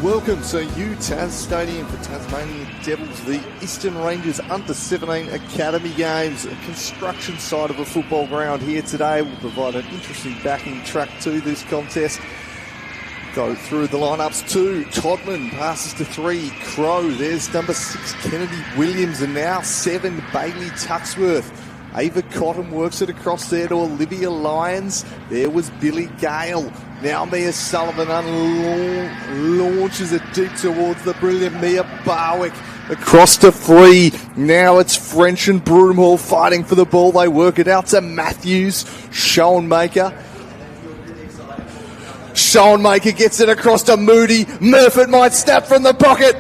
Welcome to UTAS Stadium for Tasmania Devils, the Eastern Rangers Under-17 Academy Games. A construction side of a football ground here today will provide an interesting backing track to this contest. Go through the lineups. 2, Todman passes to 3, Crow. There's number 6, Kennedy Williams, and now 7, Bailey Tuxworth. Ava Cotton works it across there to Olivia Lyons. There was Billy Gale. Now Mia Sullivan launches it deep towards the brilliant Mia Barwick. Across to 3. Now it's French and Broomhall fighting for the ball. They work it out to Matthews. Schoenmaker gets it across to Moody. Murphy might snap from the pocket.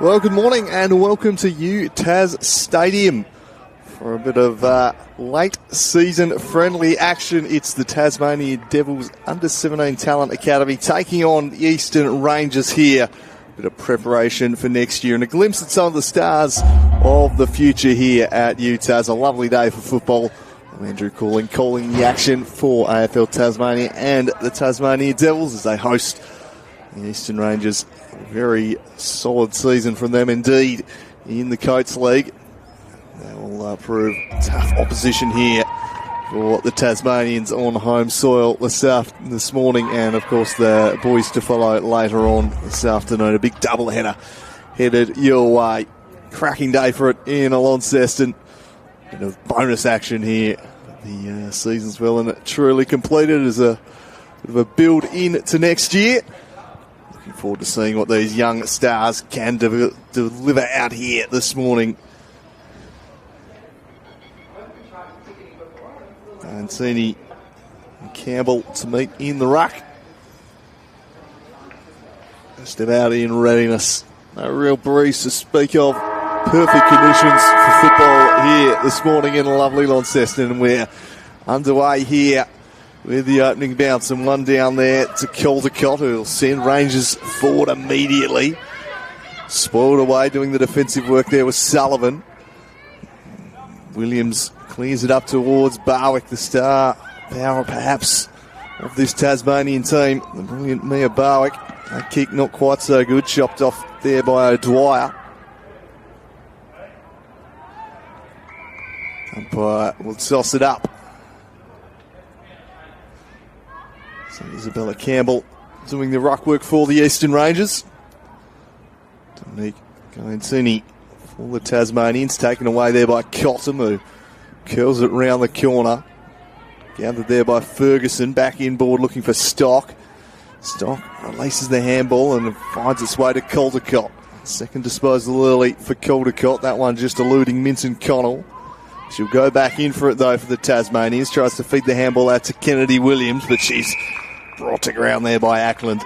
Well, good morning and welcome to UTAS Stadium for a bit of late season friendly action. It's the Tasmania Devils Under-17 Talent Academy taking on the Eastern Rangers here. Bit of preparation for next year and a glimpse at some of the stars of the future here at UTAS. A lovely day for football. I'm Andrew calling the action for AFL Tasmania and the Tasmania Devils as they host the Eastern Rangers. A very solid season from them indeed in the Coates League. They will prove tough opposition here for the Tasmanians on home soil this morning, and of course the boys to follow later on this afternoon. A big doubleheader headed your way. Cracking day for it in Launceston. Bit of bonus action here. The season's well and truly completed as a bit of a build in to next year. Looking forward to seeing what these young stars can deliver out here this morning. Ancini and Campbell to meet in the ruck. Step out in readiness. No real breeze to speak of. Perfect conditions for football here this morning in lovely Launceston. And we're underway here with the opening bounce, and one down there to Caldecott, who will send Rangers forward immediately. Spoiled away doing the defensive work there was Sullivan. Williams clears it up towards Barwick, the star power perhaps of this Tasmanian team. The brilliant Mia Barwick. That kick not quite so good, chopped off there by O'Dwyer. Umpire will toss it up. So Isabella Campbell doing the ruck work for the Eastern Rangers. Dominique Gaintini for the Tasmanians, taken away there by Cottam, who curls it round the corner. Gathered there by Ferguson, back inboard looking for Stock. Stock releases the handball and finds its way to Caldecott. Second disposal early for Caldecott, that one just eluding Minton Connell. She'll go back in for it though for the Tasmanians. Tries to feed the handball out to Kennedy Williams, but she's brought to ground there by Ackland.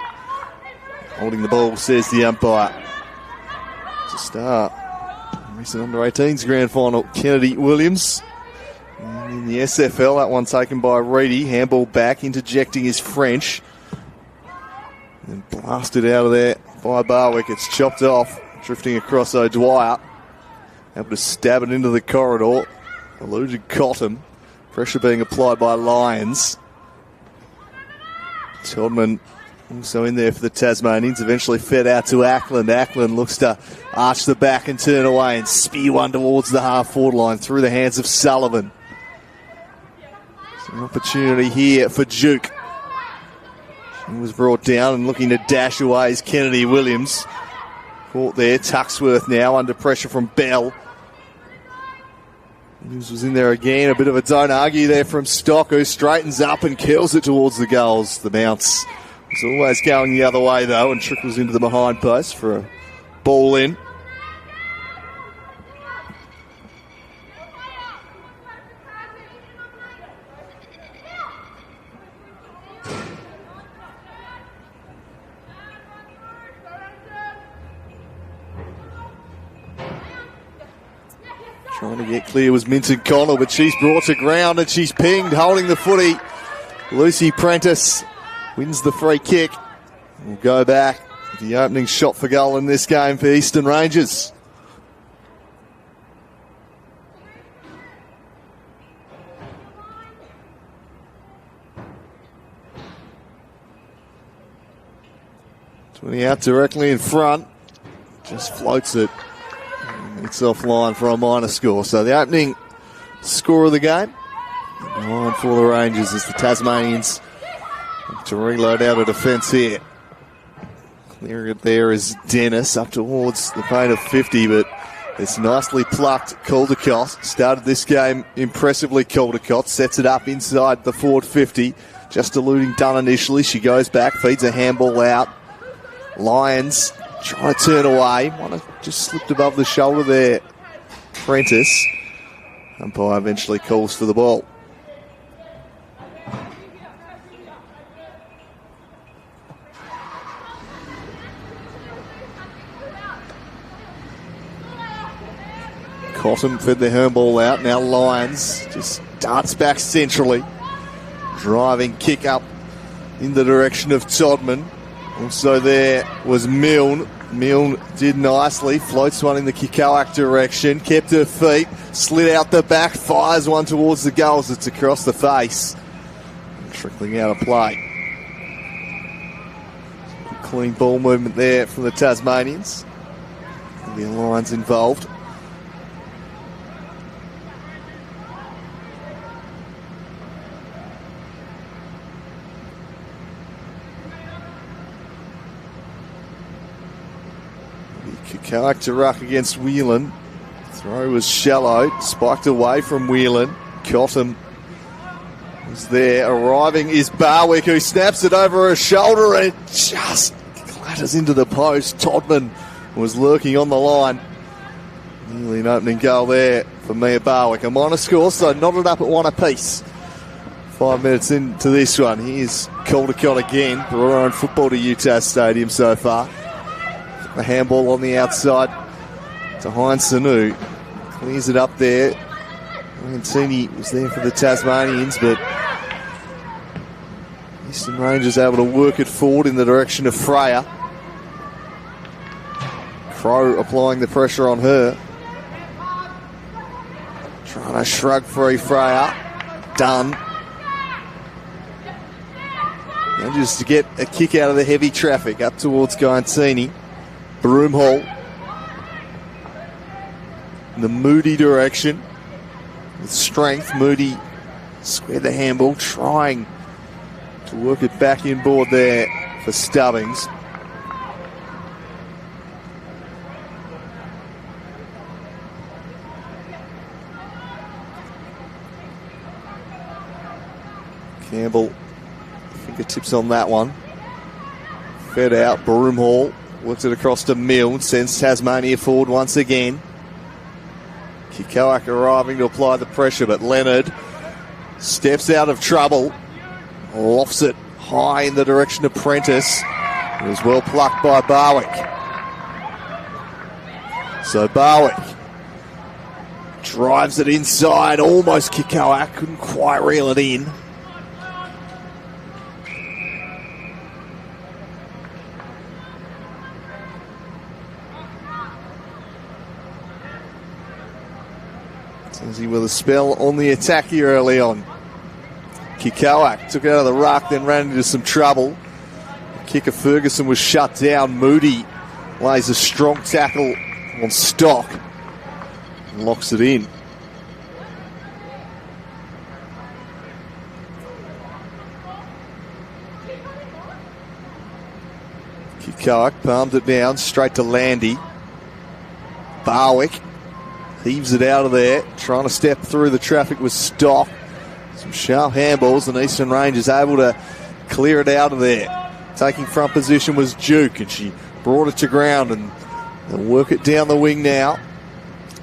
Holding the ball, says the umpire. To start recent under-18s grand final, Kennedy Williams. And in the SFL, that one taken by Reedy. Handball back, interjecting is French. And blasted out of there by Barwick. It's chopped off, drifting across O'Dwyer. Able to stab it into the corridor. Eluded Cottam. Pressure being applied by Lyons. Todman also in there for the Tasmanians. Eventually fed out to Ackland. Ackland looks to arch the back and turn away and spear one towards the half-forward line through the hands of Sullivan. An opportunity here for Duke. He was brought down and looking to dash away is Kennedy Williams. Caught there. Tuxworth now under pressure from Bell. Williams was in there again. A bit of a don't argue there from Stock, who straightens up and curls it towards the goals. The bounce was always going the other way though and trickles into the behind post for a ball in. Trying to get clear was Minton Connell, but she's brought to ground and she's pinged, holding the footy. Lucy Prentice wins the free kick. We'll go back. The opening shot for goal in this game for Eastern Rangers. Out directly in front. Just floats it. It's offline for a minor score. So the opening score of the game. 9 for the Rangers as the Tasmanians have to reload out of defence here. Clearing it there is Dennis up towards the paint of 50, but it's nicely plucked. Caldecott started this game impressively. Caldecott sets it up inside the forward 50. Just eluding Dunn initially. She goes back, feeds a handball out. Lyons trying to turn away. One just slipped above the shoulder there. Prentice. Umpire eventually calls for the ball. Cotton fed the handball out. Now Lyons just darts back centrally. Driving kick up in the direction of Todman. Also there was Milne. Milne did nicely. Floats one in the Kikoak direction. Kept her feet. Slid out the back. Fires one towards the goals. It's across the face. Trickling out of play. Clean ball movement there from the Tasmanians. The Lions involved. Kikoak to ruck against Whelan. Throw was shallow. Spiked away from Whelan. Cotton was there. Arriving is Barwick, who snaps it over her shoulder and it just clatters into the post. Todman was lurking on the line. Nearly an opening goal there for Mia Barwick. A minor score, so knotted up at 1 apiece. 5 minutes into this one. Here's Caldecott again. Brought her own football to UTAS Stadium so far. The handball on the outside to Heinz Sanu. Clears it up there. Mancini was there for the Tasmanians, but Eastern Rangers able to work it forward in the direction of Freya. Crow applying the pressure on her. Trying to shrug free Freya. Done. And just to get a kick out of the heavy traffic up towards Guantini. Broomhall in the Moody direction. With strength, Moody squared the handball, trying to work it back inboard there for Stubbings. Campbell, fingertips on that one. Fed out, Broomhall. Works it across to Milne, sends Tasmania forward once again. Kikoak arriving to apply the pressure, but Leonard steps out of trouble. Lofts it high in the direction of Prentice. It was well plucked by Barwick. So Barwick drives it inside, almost Kikoak, couldn't quite reel it in. He with a spell on the attack here early on. Kikoak took it out of the ruck, then ran into some trouble. Kicker Ferguson was shut down. Moody lays a strong tackle on Stock and locks it in. Kikoak palmed it down straight to Landy. Barwick heaves it out of there, trying to step through the traffic with Stock. Some sharp handballs, and Eastern Rangers able to clear it out of there. Taking front position was Duke, and she brought it to ground, and they'll work it down the wing now.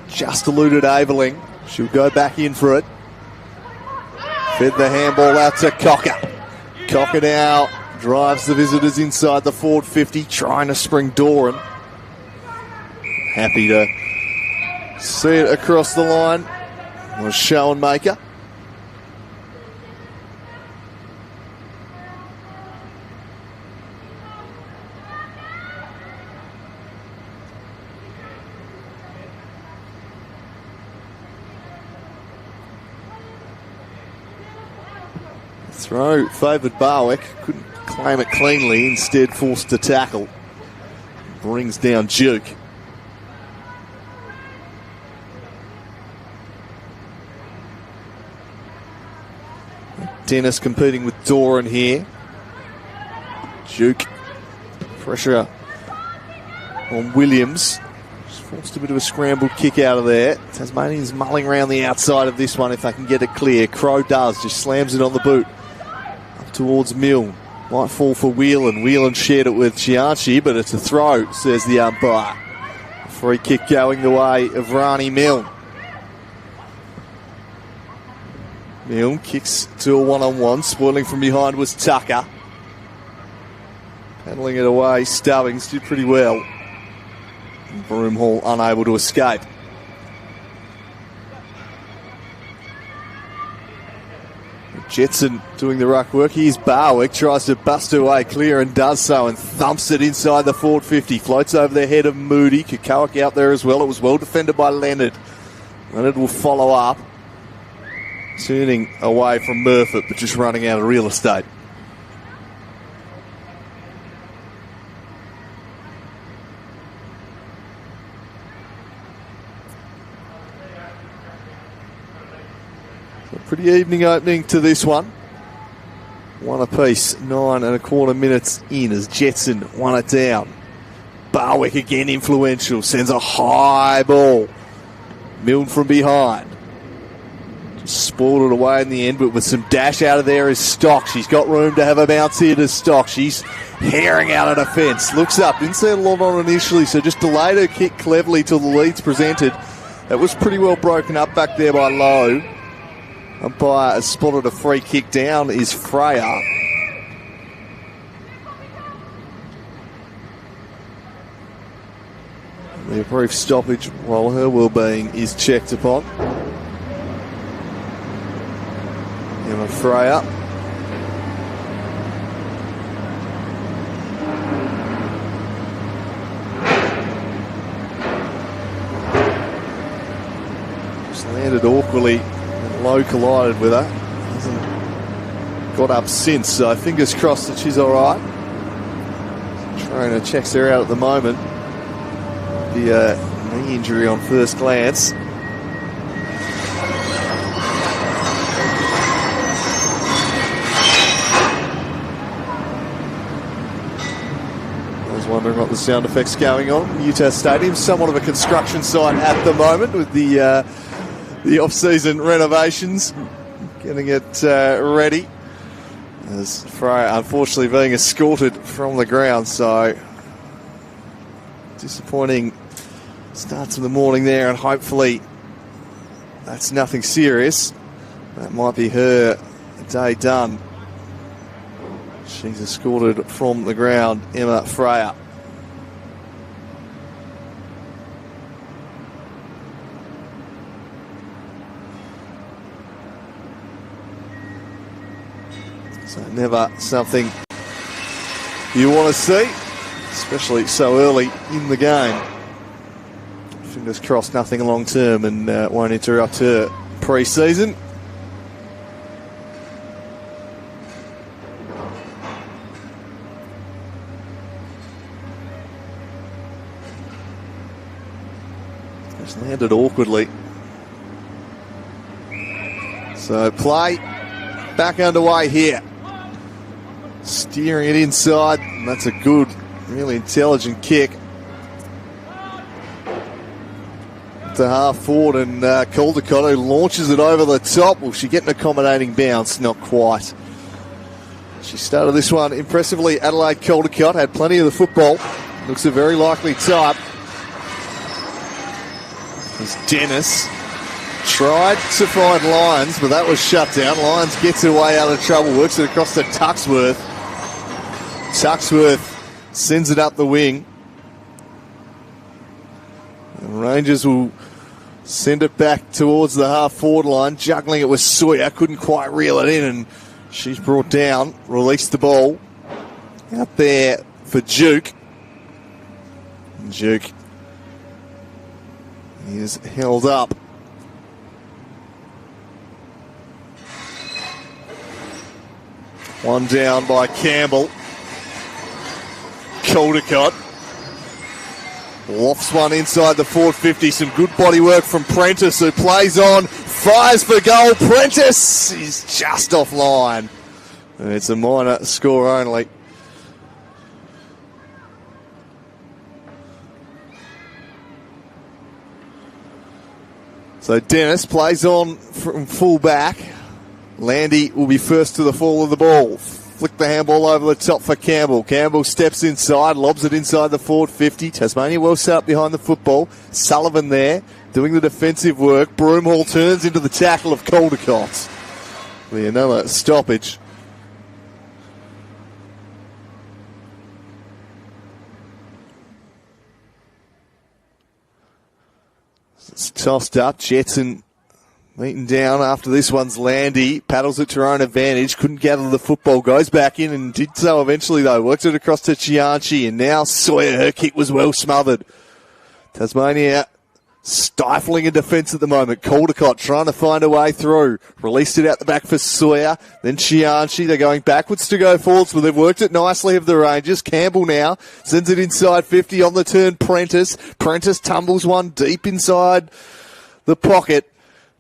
Just eluded Aveling. She'll go back in for it. Fed the handball out to Cocker. Cocker now drives the visitors inside the forward 50, trying to spring Doran. Happy to see it across the line was Schoenmaker. Throw favoured Barwick, couldn't claim it cleanly, instead forced to tackle. Brings down Duke. Dennis competing with Doran here. Duke. Pressure on Williams. Just forced a bit of a scrambled kick out of there. Tasmanians mulling around the outside of this one if they can get it clear. Crow does. Just slams it on the boot. Up towards Milne. Might fall for Whelan. Whelan shared it with Chianchi, but it's a throw, says the umpire. Free kick going the way of Rani Milne. Milne kicks to a one-on-one. Spoiling from behind was Tucker. Paddling it away. Stubbings did pretty well. Broomhall unable to escape. Jetson doing the ruck work. Here's Barwick, tries to bust her way clear and does so and thumps it inside the forward 50. Floats over the head of Moody. Kukowik out there as well. It was well defended by Leonard. Leonard will follow up. Turning away from Murfitt, but just running out of real estate. Pretty evening opening to this one. One apiece, 9 1/4 minutes in as Jetson won it down. Barwick again influential, sends a high ball. Milne from behind. Just spoiled it away in the end, but with some dash out of there is Stock. She's got room to have a bounce here to Stock. She's herring out a defence. Looks up, didn't see a lot on initially, so just delayed her kick cleverly till the lead's presented. That was pretty well broken up back there by Lowe. Umpire has spotted a free kick. Down is Freya. A brief stoppage while her well-being is checked upon. Emma Freya. Just landed awkwardly. Low collided with her. Hasn't got up since, so fingers crossed that she's all right. Trainer checks her out at the moment. The knee injury on first glance. I was wondering what the sound effects going on. UTAS Stadium, somewhat of a construction site at the moment with the off-season renovations, getting it ready. As Freya unfortunately being escorted from the ground, so disappointing start to the morning there, and hopefully that's nothing serious. That might be her day done. She's escorted from the ground, Emma Freya. So never something you want to see, especially so early in the game. Fingers crossed nothing long term and won't interrupt her pre-season. Just landed awkwardly. So play back underway here. Steering it inside, and that's a good, really intelligent kick. To half forward, and Caldecott, who launches it over the top. Will she get an accommodating bounce? Not quite. She started this one impressively. Adelaide Caldecott had plenty of the football. Looks a very likely type. As Dennis tried to find Lyons, but that was shut down. Lyons gets her way out of trouble, works it across to Tuxworth. Tuxworth sends it up the wing. And Rangers will send it back towards the half-forward line, juggling it with Sawyer. Couldn't quite reel it in, and she's brought down. Released the ball. Out there for Duke. And Duke is held up. One down by Campbell. Caldecott lofts one inside the 450. Some good body work from Prentice, who plays on, fires for goal. Prentice is just offline. It's a minor score only. So Dennis plays on from full back. Landy will be first to the fall of the ball. Flick the handball over the top for Campbell. Campbell steps inside, lobs it inside the forward 50. Tasmania well set up behind the football. Sullivan there doing the defensive work. Broomhall turns into the tackle of Caldecott. Another stoppage. It's tossed up. Jetson Beaten down after this one's Landy. Paddles it to her own advantage. Couldn't gather the football. Goes back in and did so eventually, though. Works it across to Chianchi. And now Sawyer. Her kick was well smothered. Tasmania stifling a defence at the moment. Caldecott trying to find a way through. Released it out the back for Sawyer. Then Chianchi. They're going backwards to go forwards, but they've worked it nicely of the Rangers. Campbell now sends it inside 50 on the turn. Prentice. Prentice tumbles one deep inside the pocket.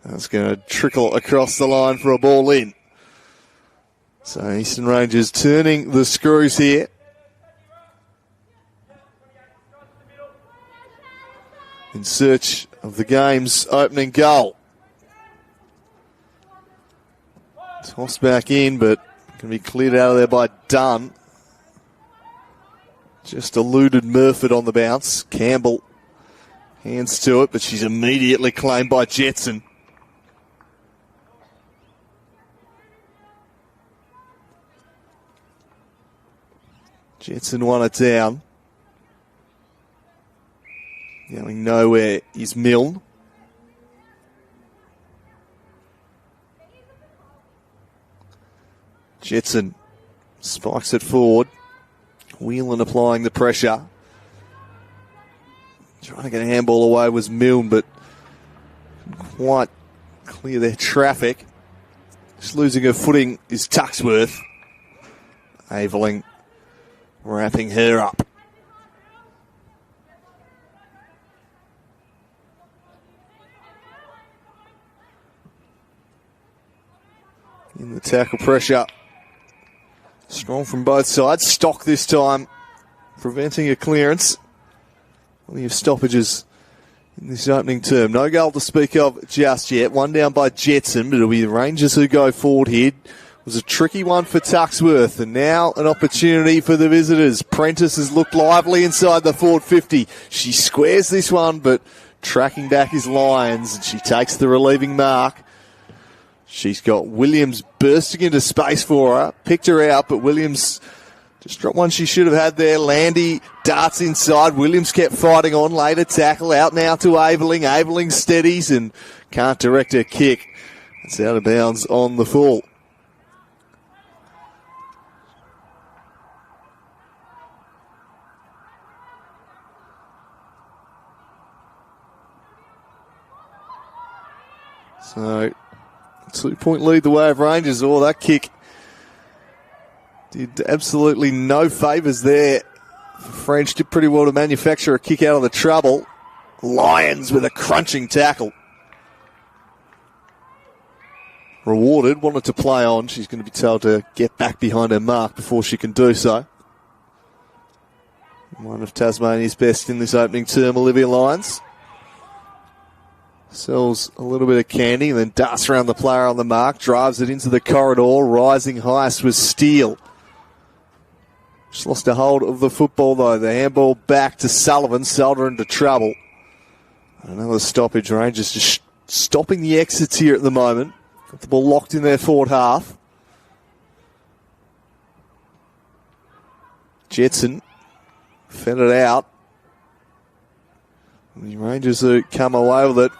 That's going to trickle across the line for a ball in. So Eastern Rangers turning the screws here. In search of the game's opening goal. Tossed back in, but can be cleared out of there by Dunn. Just eluded Murford on the bounce. Campbell hands to it, but she's immediately claimed by Jetson. Jetson won it down. Going nowhere is Milne. Jetson spikes it forward. Whelan applying the pressure. Trying to get a handball away was Milne, but couldn't quite clear their traffic. Just losing her footing is Tuxworth. Aveling wrapping her up. In the tackle pressure. Strong from both sides. Stock this time, preventing a clearance. Plenty of stoppages in this opening term. No goal to speak of just yet. One down by Jetson, but it'll be the Rangers who go forward here. It was a tricky one for Tuxworth, and now an opportunity for the visitors. Prentice has looked lively inside the forward 50. She squares this one, but tracking back is Lyons, and she takes the relieving mark. She's got Williams bursting into space for her. Picked her out, but Williams just dropped one she should have had there. Landy darts inside. Williams kept fighting on. Later tackle out now to Aveling. Aveling steadies and can't direct her kick. It's out of bounds on the full. So, 2-point lead the way of Rangers. Oh, that kick did absolutely no favours there. French did pretty well to manufacture a kick out of the trouble. Lyons with a crunching tackle. Rewarded, wanted to play on. She's going to be told to get back behind her mark before she can do so. One of Tasmania's best in this opening term, Olivia Lyons. Sells a little bit of candy and then darts around the player on the mark, drives it into the corridor. Rising highest was Steele. Just lost a hold of the football though. The handball back to Sullivan. Selder into trouble. Another stoppage. Rangers just stopping the exits here at the moment. Got the ball locked in their forward half. Jetson fed it out. The Rangers who come away with it.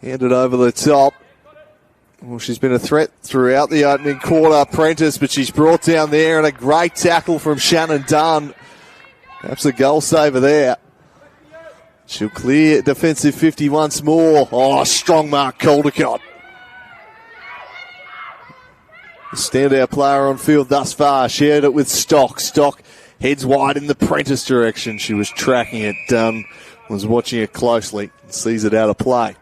Handed over the top. Well, she's been a threat throughout the opening quarter, Prentice, but she's brought down there, and a great tackle from Shannon Dunn. Perhaps a goal saver there. She'll clear defensive 50 once more. Oh, strong mark, Caldecott. The standout player on field thus far. Shared it with Stock. Stock heads wide in the Prentice direction. She was tracking it. Dunn was watching it closely and sees it out of play.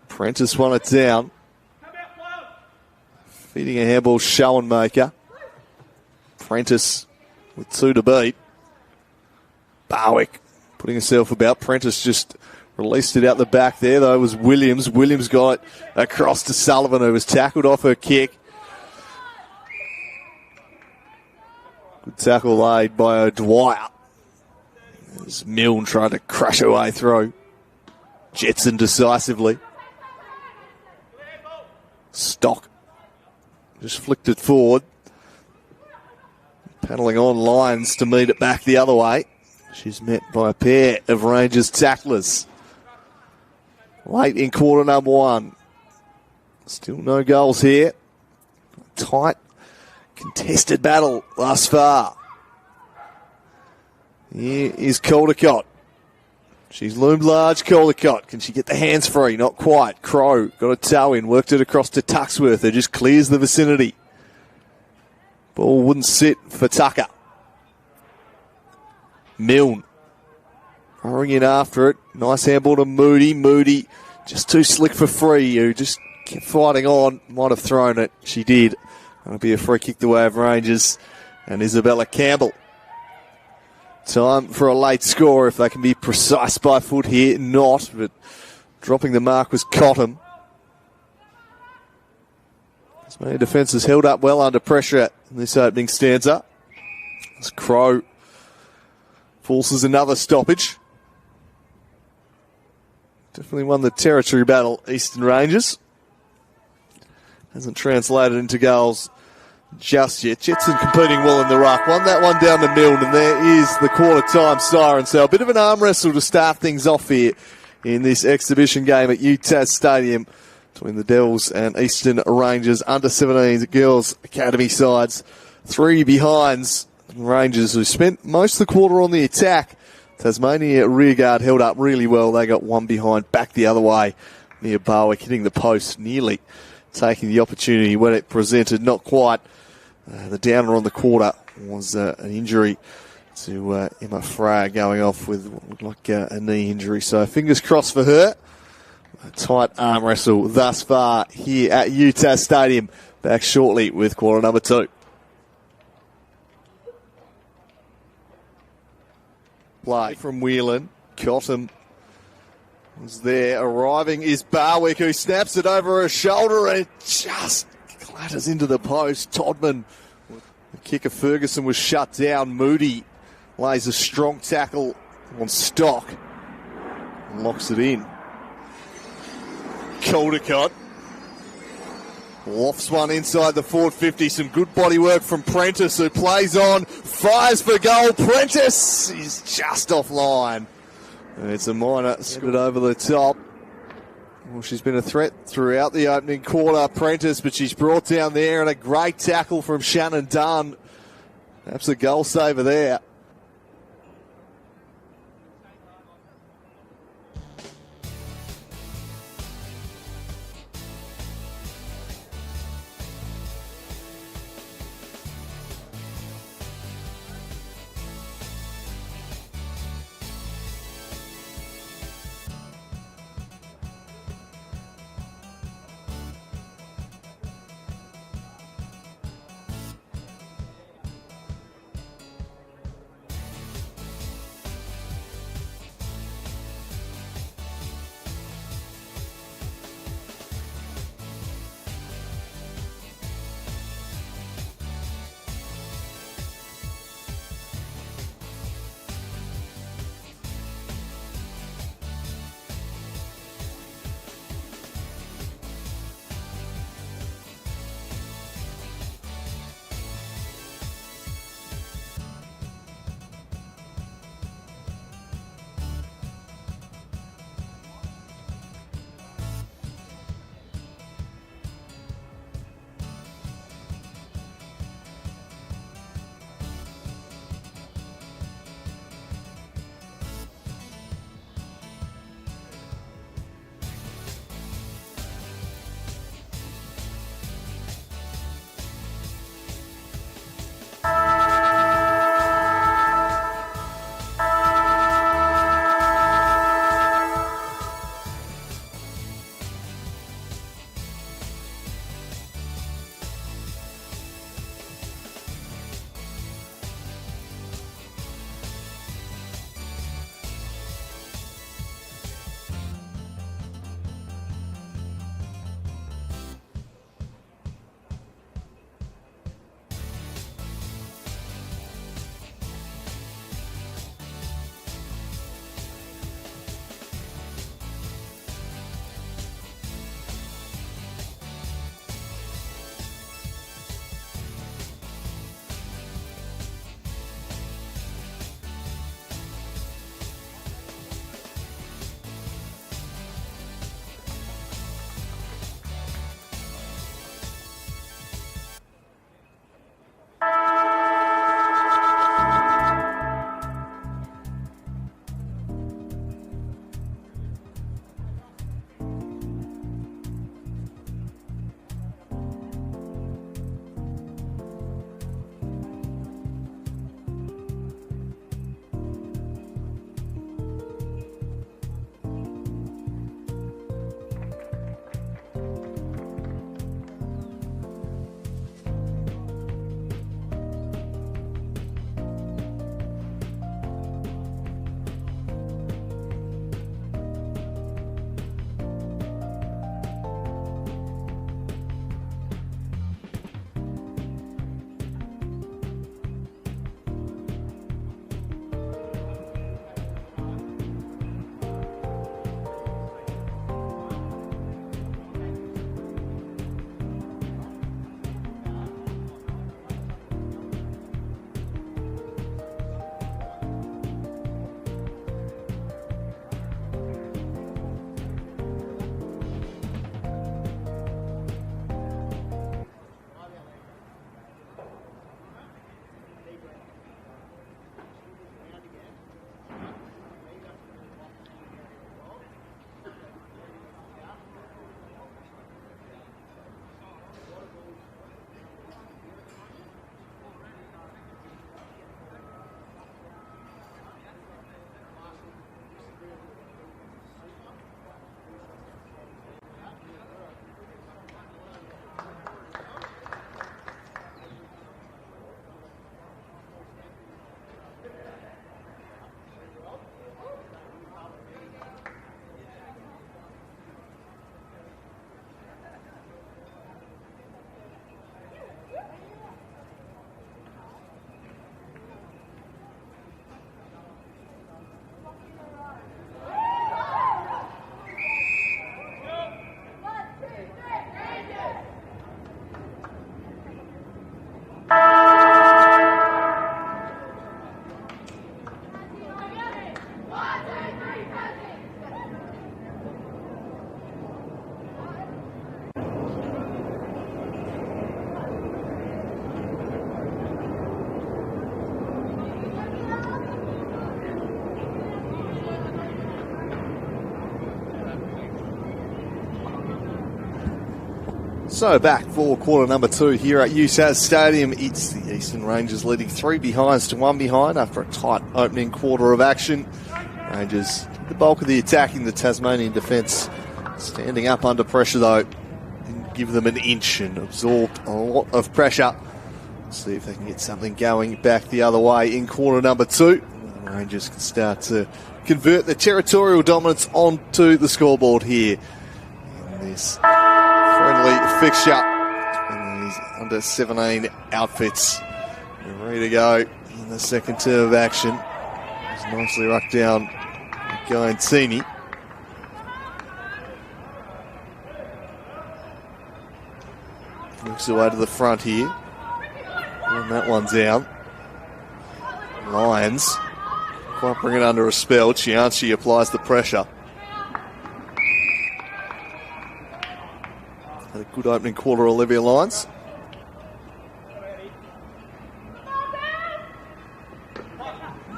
Prentice won it down. Feeding a handball, Schoenmaker. Prentice with 2 to beat. Barwick putting herself about. Prentice just released it out the back there, though. It was Williams. Williams got it across to Sullivan, who was tackled off her kick. Good tackle laid by O'Dwyer. As Milne tried to crush her way through. Jetson decisively. Stock just flicked it forward. Paddling on lines to meet it back the other way. She's met by a pair of Rangers tacklers. Late in quarter number one. Still no goals here. Tight, contested battle thus far. Here is Caldecott. She's loomed large, Caldecott. Can she get the hands free? Not quite. Crow got a toe in, worked it across to Tuxworth, who just clears the vicinity. Ball wouldn't sit for Tucker. Milne throwing in after it. Nice handball to Moody. Moody just too slick for Free, who just kept fighting on. Might have thrown it. She did. That'll be a free kick the way of Rangers. And Isabella Campbell. Time for a late score if they can be precise by foot here. Not, but dropping the mark was Cottam. Tasmania defence has held up well under pressure in this opening stanza. As Crow forces another stoppage. Definitely won the territory battle, Eastern Rangers. Hasn't translated into goals just yet. Jetson competing well in the ruck. Won that one down to Milne, and there is the quarter-time siren. So a bit of an arm wrestle to start things off here in this exhibition game at UTAS Stadium between the Devils and Eastern Rangers under-17s girls academy sides. 3 behinds. Rangers, who spent most of the quarter on the attack. Tasmania rearguard held up really well. They got 1 behind, back the other way near Barwick, hitting the post, nearly taking the opportunity when it presented. Not quite. The downer on the quarter was an injury to Emma Freyer, going off with what looked like a knee injury. So fingers crossed for her. A tight arm wrestle thus far here at UTAS Stadium. Back shortly with quarter number 2. Play from Whelan. Cottam was there. Arriving is Barwick, who snaps it over her shoulder and it just clatters into the post. Todman, the kick of Ferguson was shut down. Moody lays a strong tackle on Stock and locks it in. Caldecott lofts one inside the forward 50. Some good body work from Prentice, who plays on, fires for goal. Prentice is just offline. And it's a minor, split over the top. Well, she's been a threat throughout the opening quarter, Prentice, but she's brought down there, and a great tackle from Shannon Dunn. Perhaps a goal saver there. So back for quarter number 2 here at UTAS Stadium. It's the Eastern Rangers leading 3 behinds to 1 behind after a tight opening quarter of action. Rangers did the bulk of the attack in the Tasmanian defence. Standing up under pressure though, didn't give them an inch and absorbed a lot of pressure. See if they can get something going back the other way in quarter number 2. The Rangers can start to convert their territorial dominance onto the scoreboard here in this friendly fixture in these under 17 outfits. We're ready to go in the second term of action. It's nicely rucked down Guantini. Moves away to the front here. And that one's down. Lions quite bring it under a spell. Chianchi applies the pressure. Had a good opening quarter, Olivia Lyons.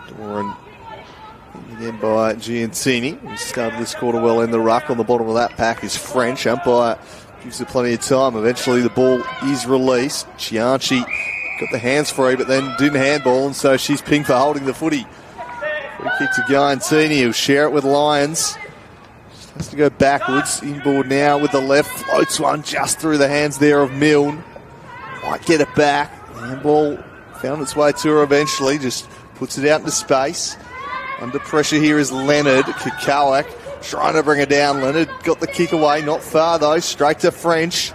Doran again by Giantini, who started this quarter well in the ruck. On the bottom of that pack is French. Umpire gives it plenty of time. Eventually the ball is released. Chianchi got the hands free, but then didn't handball, and so she's pinged for holding the footy. Free kick to Giantini, who'll share it with Lyons. Just has to go backwards. Inboard now with the left. Floats one just through the hands there of Milne. Might get it back. Handball found its way to her eventually. Just puts it out into space. Under pressure here is Leonard. Kikowak trying to bring it down. Leonard got the kick away. Not far though. Straight to French.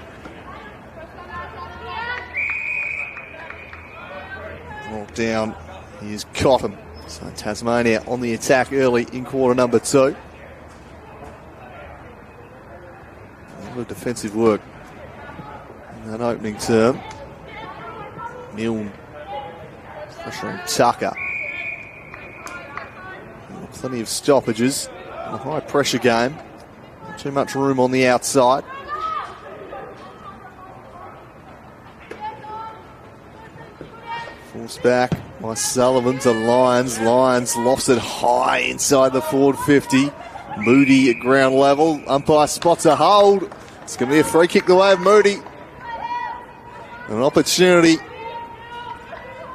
Brought down. Here's Cotton. So Tasmania on the attack early in quarter number 2. A lot of defensive work in that opening term. Milne pressuring Tucker. Plenty of stoppages. A high pressure game. Not too much room on the outside. Forced back by Sullivan to Lyons. Lyons lofts it high inside the forward 50. Moody at ground level. Umpire spots a hold. It's going to be a free kick the way of Moody. An opportunity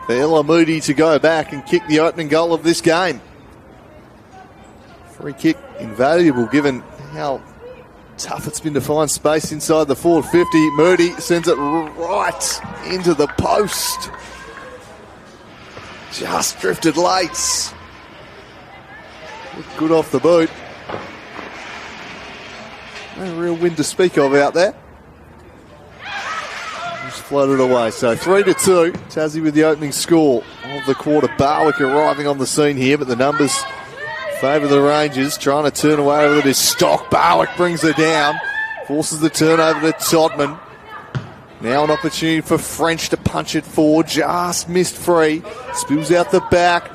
for Ella Moody to go back and kick the opening goal of this game. Free kick invaluable given how tough it's been to find space inside the forward 50. Moody sends it right into the post. Just drifted late. Looked good off the boot. No real wind to speak of out there. Just floated away. So 3-2. Tassie with the opening score of the quarter. Barwick arriving on the scene here, but the numbers favour the Rangers. Trying to turn away with it is Stock. Barwick brings her down. Forces the turnover to Todman. Now an opportunity for French to punch it forward. Just missed free. Spills out the back.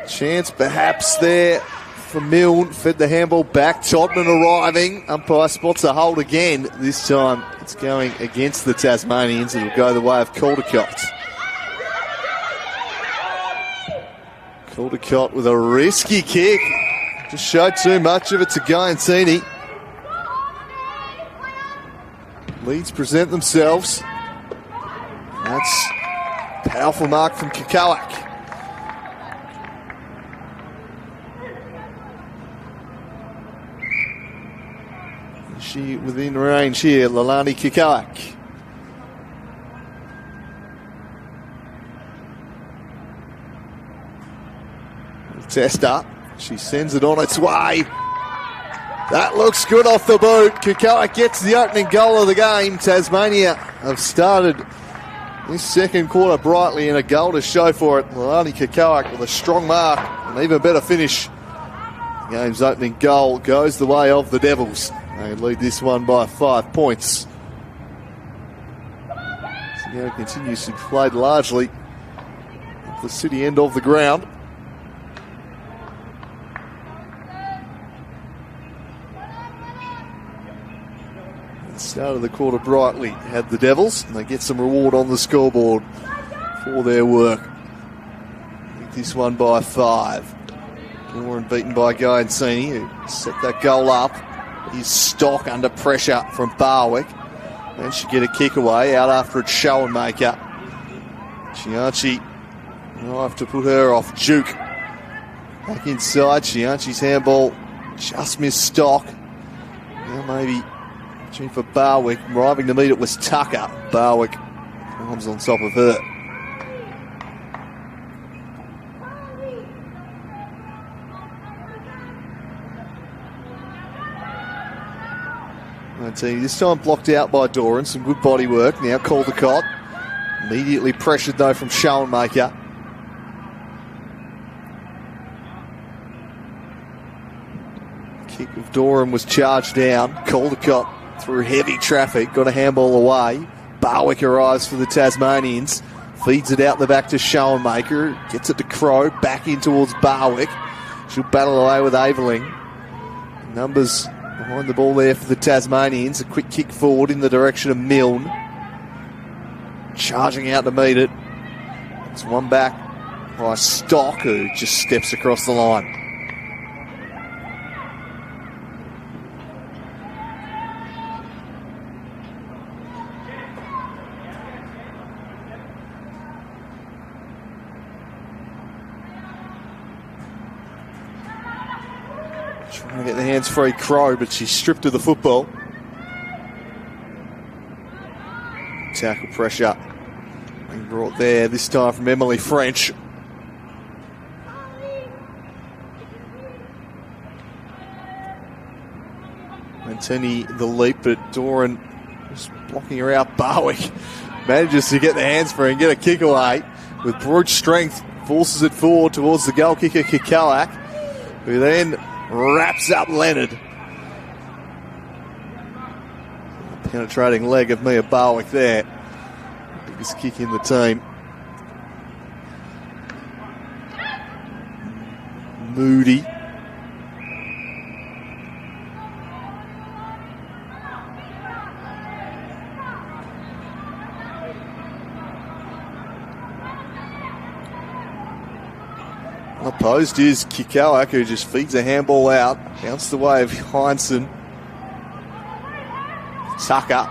Chance perhaps there for Milne. Fed the handball back. Todman arriving. Umpire spots a hold again. This time it's going against the Tasmanians. It'll go the way of Caldecott. Caldecott with a risky kick. Just showed too much of it to Guantini. Leads present themselves. That's a powerful mark from Kikowak. She within range here, Lalani Kikowak. Tester. She sends it on its way. That looks good off the boot. Kikowak gets the opening goal of the game. Tasmania have started this second quarter brightly and a goal to show for it. Lalani Kikowak with a strong mark and even better finish. The game's opening goal goes the way of the Devils. They lead this one by 5 points. So now it continues to be played largely at the city end of the ground. Started the quarter brightly, had the Devils, and they get some reward on the scoreboard for their work. This one by 5. Doran beaten by Guantini, who set that goal up. His Stock under pressure from Barwick. And she get a kick away, out after it's Schoenmaker. Chianchi will have to put her off. Duke back inside. Chianchi's handball just missed Stock. Now maybe tune for Barwick. Arriving to meet it was Tucker. Barwick comes on top of her. This time blocked out by Doran. Some good body work. Now Caldecott. Immediately pressured though from Schoenmaker. Kick of Doran was charged down. Caldecott through heavy traffic. Got a handball away. Barwick arrives for the Tasmanians. Feeds it out the back to Schoenmaker. Gets it to Crow. Back in towards Barwick. She'll battle away with Aveling. Numbers behind the ball there for the Tasmanians. A quick kick forward in the direction of Milne. Charging out to meet it. It's one back by Stock, who just steps across the line. Trying to get the hands free Crow, but she's stripped of the football. Tackle pressure being brought there, this time from Emily French. Mantini the leap, but Doran just blocking her out. Barwick manages to get the hands free and get a kick away with brute strength, forces it forward towards the goal kicker Kikowak, who then wraps up Leonard. Penetrating leg of Mia Barwick there. Biggest kick in the team. Moody. Opposed is Kikowak, who just feeds a handball out. Bounced the way of Heinsohn. Tucker,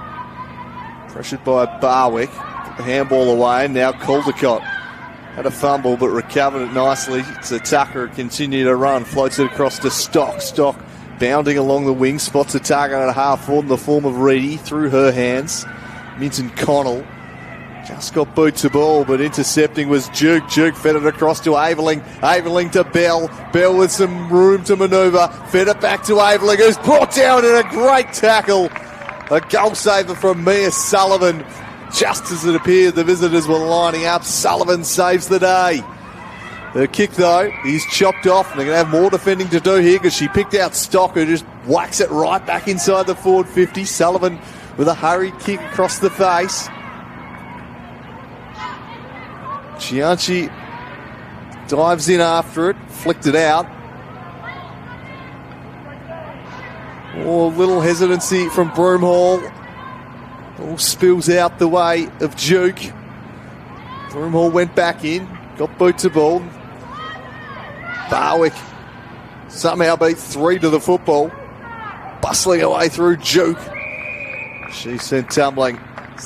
pressured by Barwick. Put the handball away. Now Caldecott had a fumble but recovered it nicely. So Tucker continue to run. Floats it across to Stock. Stock bounding along the wing. Spots a target at half forward in the form of Reedy. Through her hands. Minton Connell just got boot to ball, but intercepting was Duke. Duke fed it across to Aveling. Aveling to Bell. Bell with some room to manoeuvre. Fed it back to Aveling, who's brought down in a great tackle. A goal saver from Mia Sullivan. Just as it appeared the visitors were lining up, Sullivan saves the day. Her kick, though, is chopped off. They're going to have more defending to do here because she picked out Stock, who just whacks it right back inside the forward 50. Sullivan with a hurried kick across the face. Chianchi dives in after it, flicked it out. Oh, little hesitancy from Broomhall. All spills out the way of Duke. Broomhall went back in, got boot to ball. Barwick somehow beat 3 to the football. Bustling away through Duke. She sent tumbling.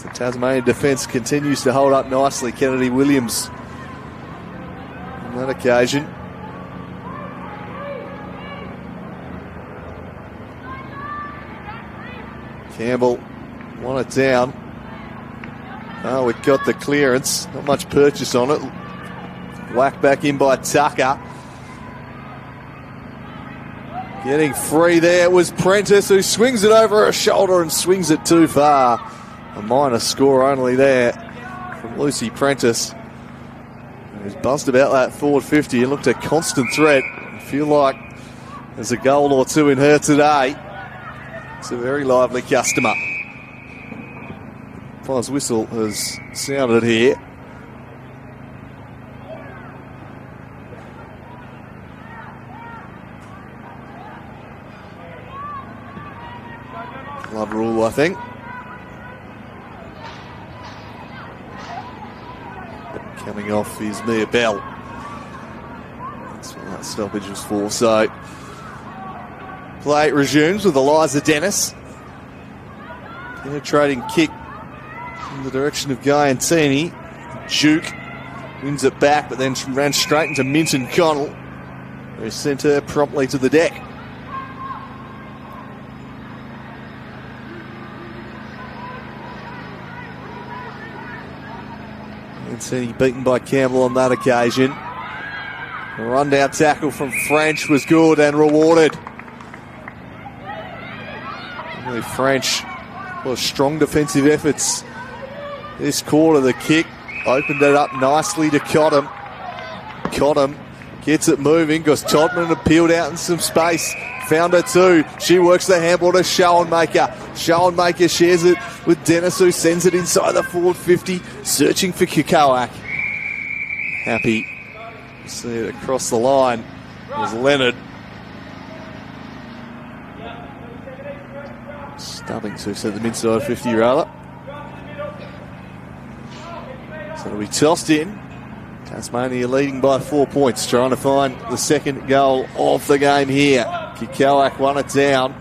The Tasmanian defence continues to hold up nicely. Kennedy Williams on that occasion. Campbell won it down. Oh, it got the clearance. Not much purchase on it. Whacked back in by Tucker. Getting free there was Prentice, who swings it over her shoulder and swings it too far. A minor score only there from Lucy Prentice, who's buzzed about that forward 50 and looked a constant threat. I feel like there's a goal or two in her today. It's a very lively customer. Fire's whistle has sounded here. Glove rule, I think. Coming off is Mia Bell. That's what that stoppage was for. So, play resumes with Eliza Dennis. Penetrating kick in the direction of Giantini. Duke wins it back, but then ran straight into Minton Connell, who sent her promptly to the deck. Giantini beaten by Campbell on that occasion. A rundown tackle from French was good and rewarded. Really French, well, strong defensive efforts this quarter. The kick opened it up nicely to Cottam. Cottam gets it moving because Todman had peeled out in some space. Found her too. She works the handball to Schoenmaker. Schoenmaker shares it with Dennis, who sends it inside the forward 50, searching for Kukowak. Happy to see it across the line was Leonard. Stubbings, who sent them inside 50 rather. So it'll be tossed in. Tasmania leading by 4 points, trying to find the second goal of the game here. Kukowak won it down.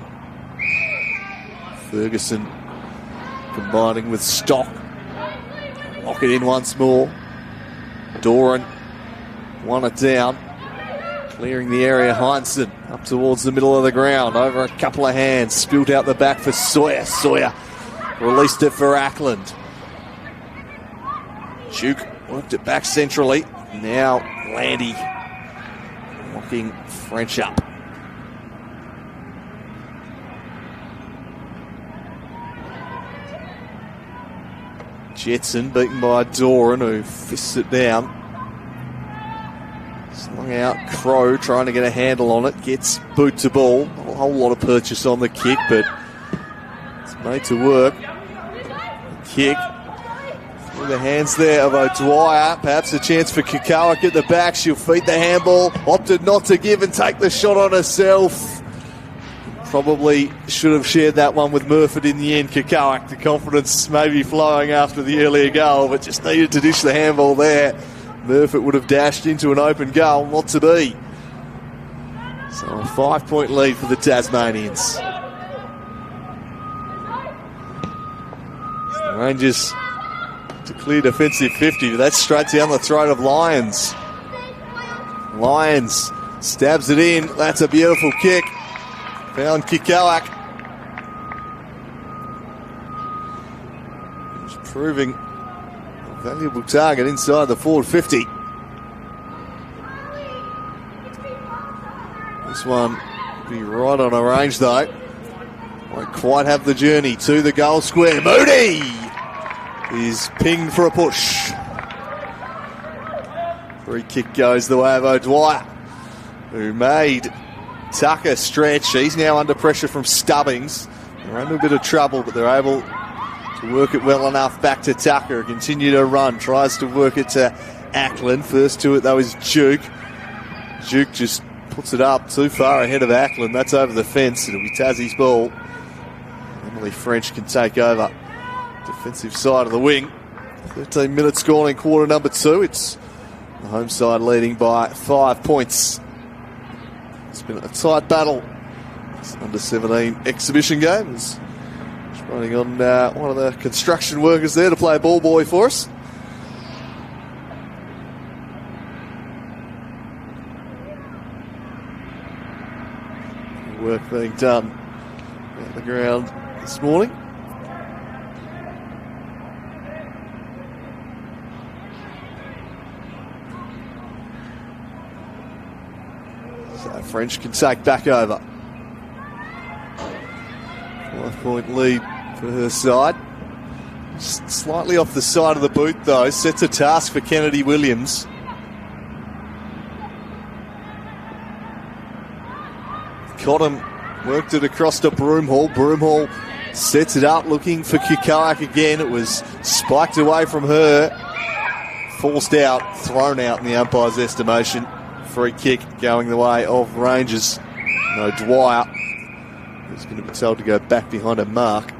Ferguson combining with Stock. Lock it in once more. Doran won it down. Clearing the area, Heinsohn up towards the middle of the ground. Over a couple of hands. Spilt out the back for Sawyer. Sawyer released it for Ackland. Duke worked it back centrally. Now Landy locking French up. Jetson beaten by Doran, who fists it down. Slung out Crow, trying to get a handle on it. Gets boot to ball. Not a whole lot of purchase on the kick, but it's made to work. Kick. Through the hands there of O'Dwyer. Perhaps a chance for Kukowak at the back. She'll feed the handball. Opted not to give and take the shot on herself. Probably should have shared that one with Murphy in the end. Kukowak, the confidence maybe flowing after the earlier goal, but just needed to dish the handball there. Murphy would have dashed into an open goal, not to be. So a 5-point lead for the Tasmanians. The Rangers to clear defensive 50, but that's straight down the throat of Lyons. Lyons stabs it in. That's a beautiful kick. Found Kukowak. He's proving a valuable target inside the forward 50. This one will be right on a range though. Won't quite have the journey to the goal square. Moody is pinged for a push. Free kick goes the way of O'Dwyer, who made Tucker stretch. He's now under pressure from Stubbings. They're under a bit of trouble, but they're able to work it well enough back to Tucker. Continue to run. Tries to work it to Ackland. First to it, though, is Duke. Duke just puts it up too far ahead of Ackland. That's over the fence. It'll be Tassie's ball. Emily French can take over defensive side of the wing. 13 minutes gone in quarter number 2. It's the home side leading by 5 points. It's been a tight battle. It's under 17 exhibition game. It's running on one of the construction workers there to play ball boy for us. Work being done at the ground this morning. So French can take back over. 5-point lead for her side. Just slightly off the side of the boot though. Sets a task for Kennedy Williams. Cottam worked it across to Broomhall. Broomhall sets it up looking for Kukowak again. It was spiked away from her. Forced out, thrown out in the umpire's estimation. Free kick going the way of Rangers. No, Dwyer is going to be told to go back behind a mark.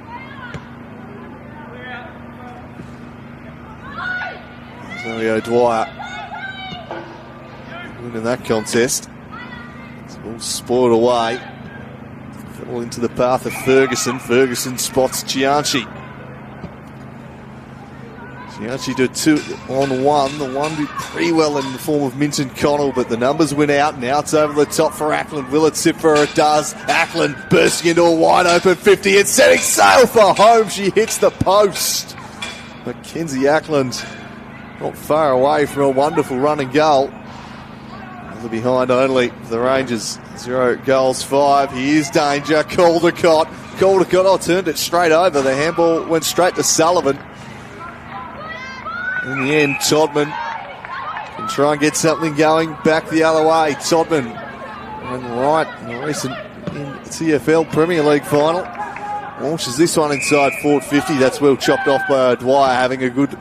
There's Dwyer winning that contest. It's all spoiled away. Fell into the path of Ferguson. Ferguson spots Gianchi. She did 2-on-1. The one did pretty well in the form of Minton Connell, but the numbers went out. Now it's over the top for Ackland. Will it sit for her? It does. Ackland bursting into a wide open 50 and setting sail for home. She hits the post. Mackenzie Ackland not far away from a wonderful running goal. Another behind only for the Rangers. 0 goals, 5. Here's danger. Caldecott. Turned it straight over. The handball went straight to Sullivan. In the end, Todman can try and get something going back the other way. Todman ran right in the recent CFL Premier League final. Launches this one inside forward 50. That's well chopped off by O'Dwyer, having a good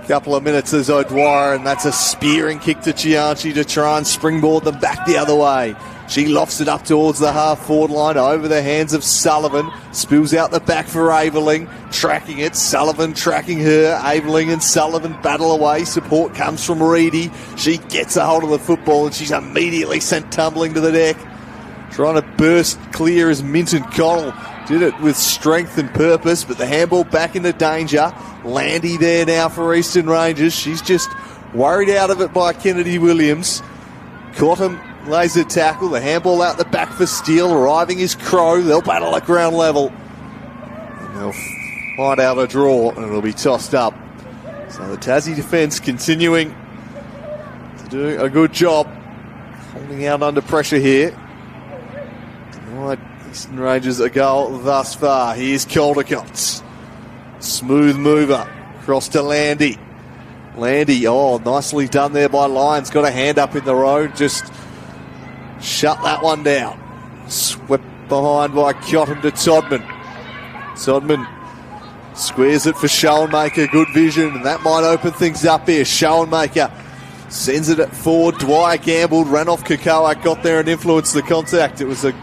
couple of minutes as O'Dwyer, and that's a spearing kick to Chianchi to try and springboard them back the other way. She lofts it up towards the half-forward line over the hands of Sullivan. Spills out the back for Aveling. Tracking it. Sullivan tracking her. Aveling and Sullivan battle away. Support comes from Reedy. She gets a hold of the football and she's immediately sent tumbling to the deck. Trying to burst clear as Minton Connell did it with strength and purpose, but the handball back into danger. Landy there now for Eastern Rangers. She's just worried out of it by Kennedy Williams. Cottam lays a tackle. The handball out the back for Steele. Arriving is Crow. They'll battle at ground level. And they'll find out a draw and it'll be tossed up. So the Tassie defence continuing to do a good job holding out under pressure here. Denied Eastern Rangers a goal thus far. Here's Caldecott. Smooth mover. Across to Landy. Landy, nicely done there by Lyons. Got a hand up in the road. Just shut that one down. Swept behind by Cottam to Todman. Todman squares it for Schoenmaker. Good vision, and that might open things up here. Schoenmaker sends it forward. Dwyer gambled, ran off Kakoa, got there and influenced the contact. It was a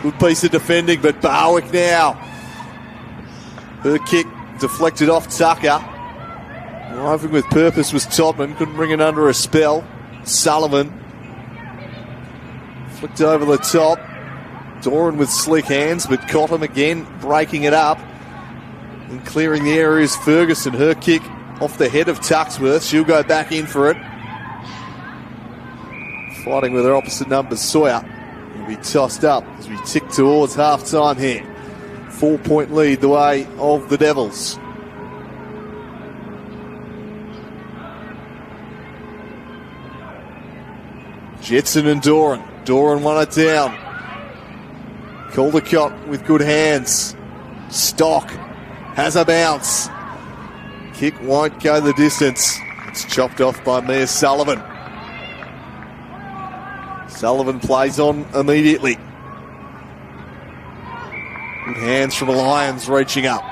good piece of defending, but Barwick now. Her kick deflected off Tucker. Arriving with purpose was Todman. Couldn't bring it under a spell. Sullivan flicked over the top. Doran with slick hands, but Cottam again breaking it up. And clearing the area is Ferguson. Her kick off the head of Tuxworth. She'll go back in for it. Fighting with her opposite number, Sawyer. Will be tossed up as we tick towards half-time here. 4-point lead the way of the Devils. Jetson and Doran. Doran won it down. Caldecott with good hands. Stock has a bounce. Kick won't go the distance. It's chopped off by Mia Sullivan. Sullivan plays on immediately. Good hands from Lyons reaching up.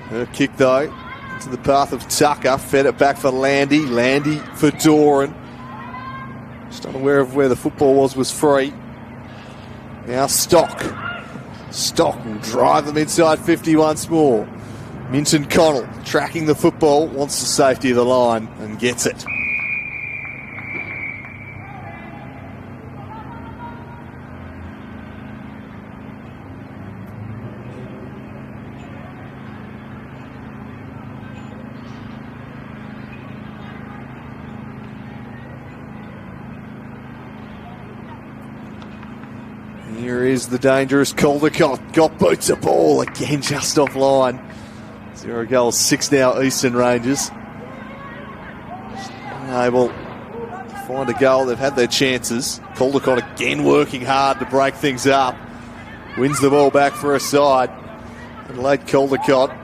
Her kick though into the path of Tucker. Fed it back for Landy. Landy for Doran. Just unaware of where the football was free. Now Stock. Stock will drive them inside 50 once more. Minton Connell tracking the football, wants the safety of the line and gets it. Here is the dangerous Caldecott. Got boots a ball again just offline. 0 goals, 6 now Eastern Rangers. Unable to find a goal. They've had their chances. Caldecott again working hard to break things up. Wins the ball back for a side. And late Caldecott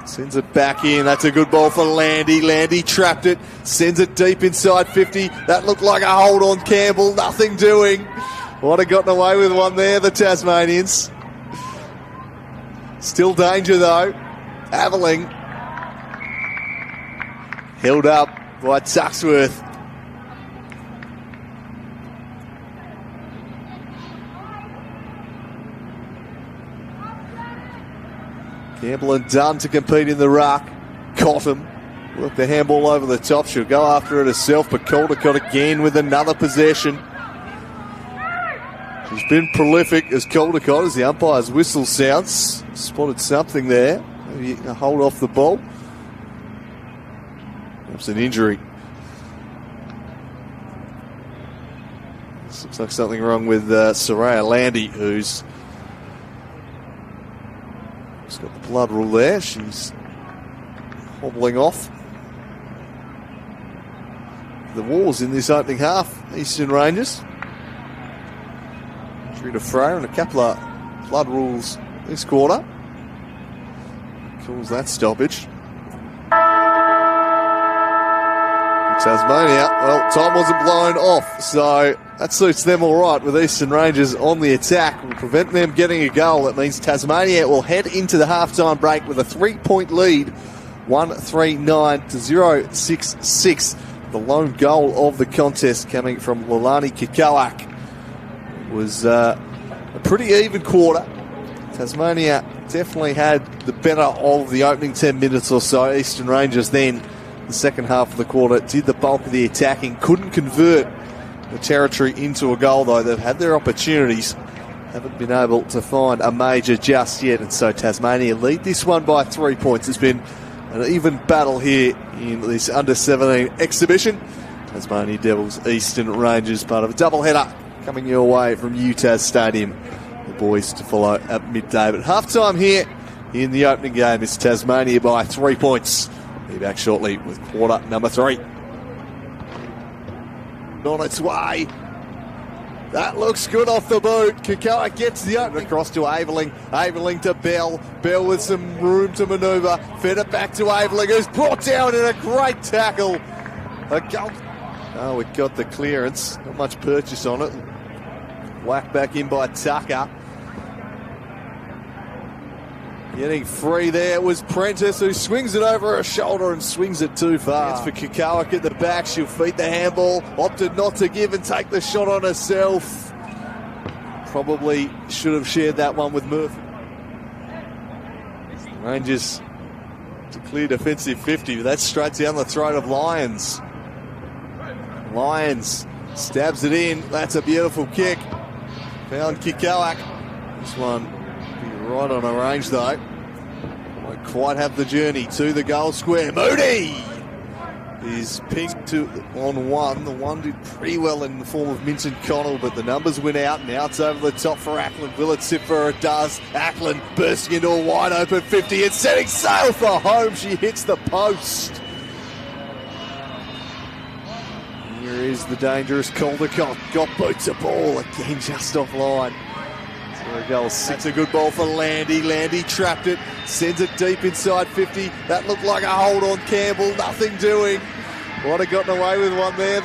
sends it back in. That's a good ball for Landy. Landy trapped it. Sends it deep inside 50. That looked like a hold on Campbell. Nothing doing. Might have gotten away with one there, the Tasmanians. Still danger though. Aveling held up by Tuxworth. Campbell and Dunn to compete in the ruck. Cottam worked the handball over the top. She'll go after it herself, but Caldecott again with another possession. He's been prolific as Caldecott, as the umpire's whistle sounds. Spotted something there. Maybe a hold off the ball. Perhaps an injury. This looks like something wrong with Soraya Landy, who's got the blood rule there. She's hobbling off. The walls in this opening half, Eastern Rangers. Injury to Freyr and a couple of blood rules this quarter. Calls that stoppage. Tasmania, well, time wasn't blown off, so that suits them all right with Eastern Rangers on the attack. Will prevent them getting a goal. That means Tasmania will head into the halftime break with a 3-point lead, 139 to 066. The lone goal of the contest coming from Lilani Kikawak. It was a pretty even quarter. Tasmania definitely had the better of the opening 10 minutes or so. Eastern Rangers then, the second half of the quarter, did the bulk of the attacking. Couldn't convert the Territory into a goal, though. They've had their opportunities. Haven't been able to find a major just yet. And so Tasmania lead this one by 3 points. It's been an even battle here in this under-17 exhibition. Tasmania Devils, Eastern Rangers, part of a doubleheader coming your way from UTAS Stadium. The boys to follow at midday. But halftime here in the opening game is Tasmania by 3 points. Be back shortly with quarter number 3. On its way. That looks good off the boot. Kikawak gets the opening across to Aveling. Aveling to Bell. Bell with some room to manoeuvre. Fed it back to Aveling, who's brought down in a great tackle. A goal. Oh, it got the clearance. Not much purchase on it. Whacked back in by Tucker. Getting free there was Prentice, who swings it over her shoulder and swings it too far. It's for Kikawak at the back. She'll feed the handball. Opted not to give and take the shot on herself. Probably should have shared that one with Murphy. Rangers to clear defensive 50. That's straight down the throat of Lyons. Lyons stabs it in. That's a beautiful kick. Found Kikawak. This one right on a range though. Won't quite have the journey to the goal square. Moody is pinged to on one. The one did pretty well in the form of Minton Connell, but the numbers went out. Now it's over the top for Ackland. Will it sit for her? It does. Ackland bursting into a wide open 50 and setting sail for home. She hits the post. Here is the dangerous Caldecott. Got boots a ball again just offline. There a goal. It's a good ball for Landy. Landy trapped it, sends it deep inside 50. That looked like a hold on Campbell. Nothing doing. Might have gotten away with one there.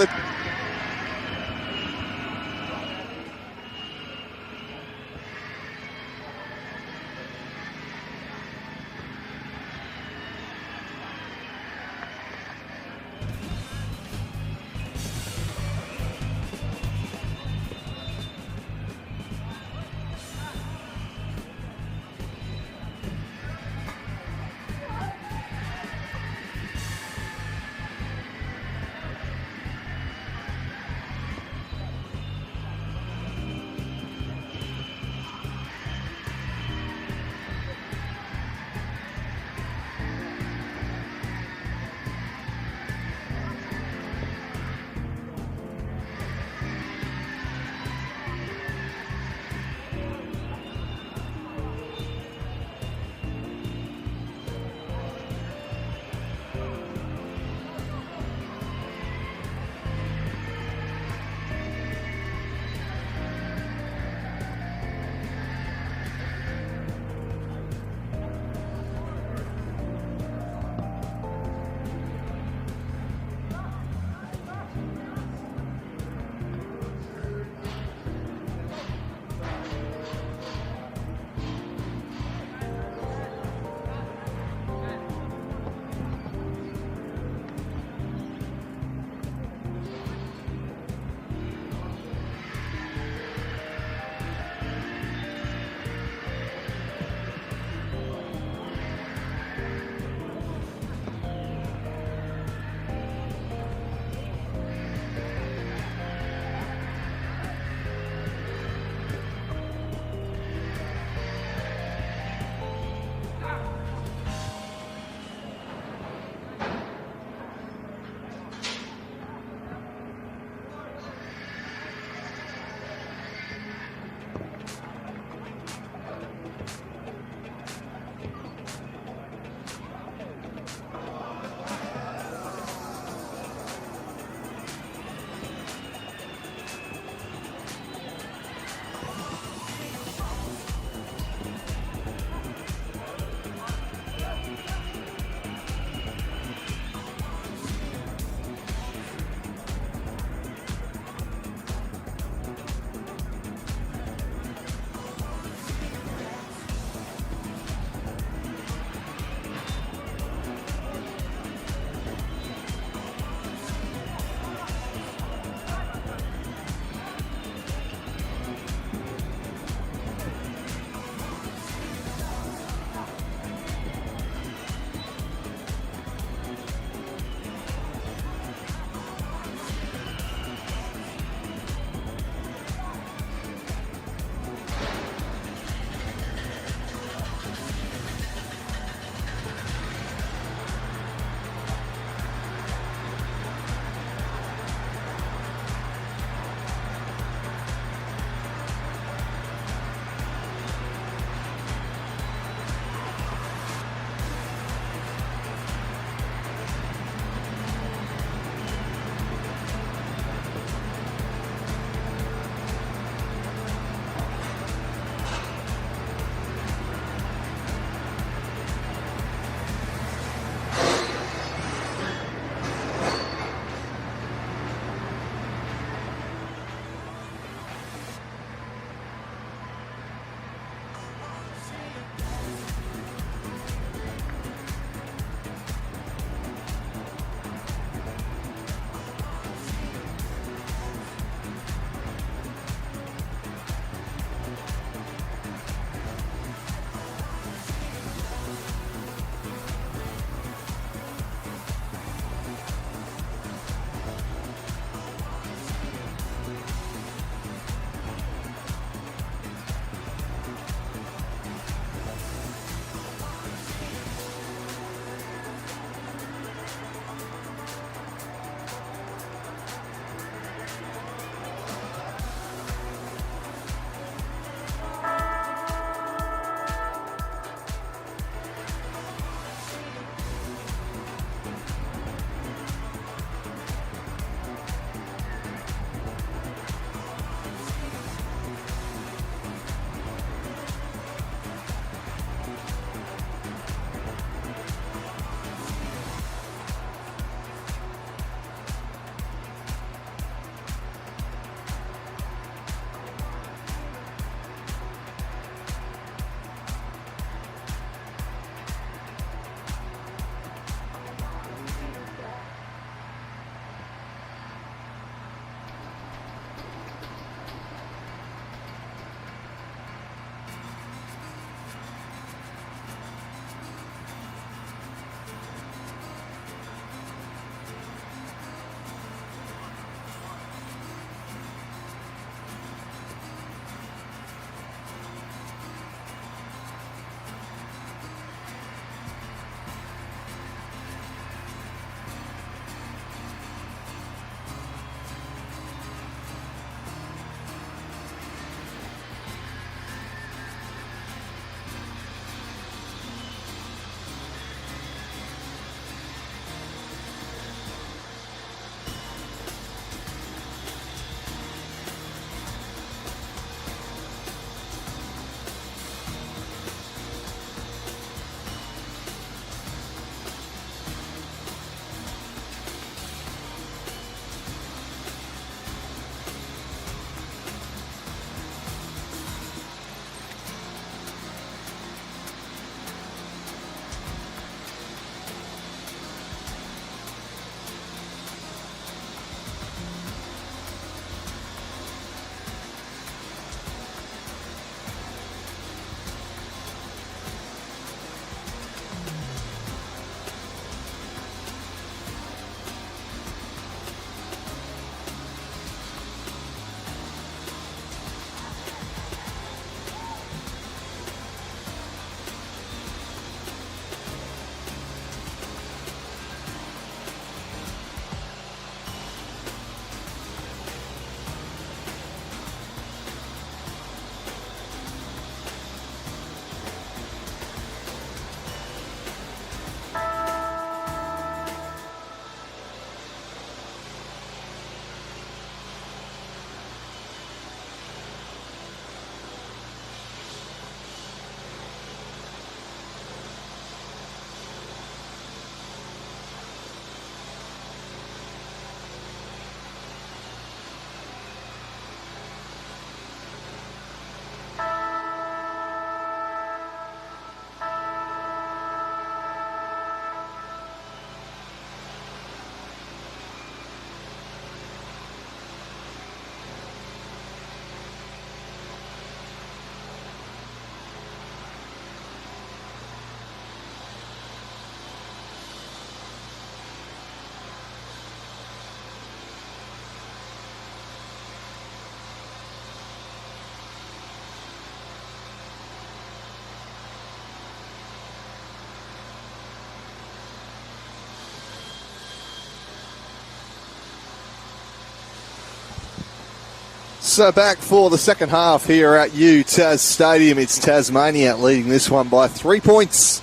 So back for the second half here at UTAS Stadium. It's Tasmania leading this one by 3 points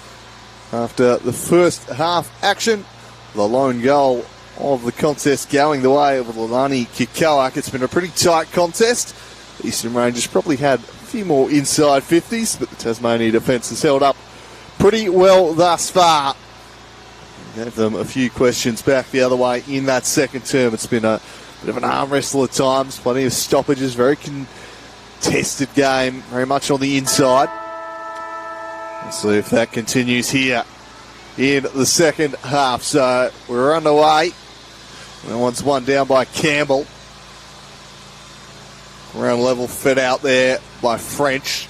after the first half action. The lone goal of the contest going the way of Lilani Kikoak. It's been a pretty tight contest. The Eastern Rangers probably had a few more inside 50s, but the Tasmania defence has held up pretty well thus far. Gave them a few questions back the other way in that second term. It's been a bit of an arm wrestle at times, plenty of stoppages, very contested game, very much on the inside. We'll see if that continues here in the second half. So we're underway. That one's one down by Campbell. Ground level fed out there by French.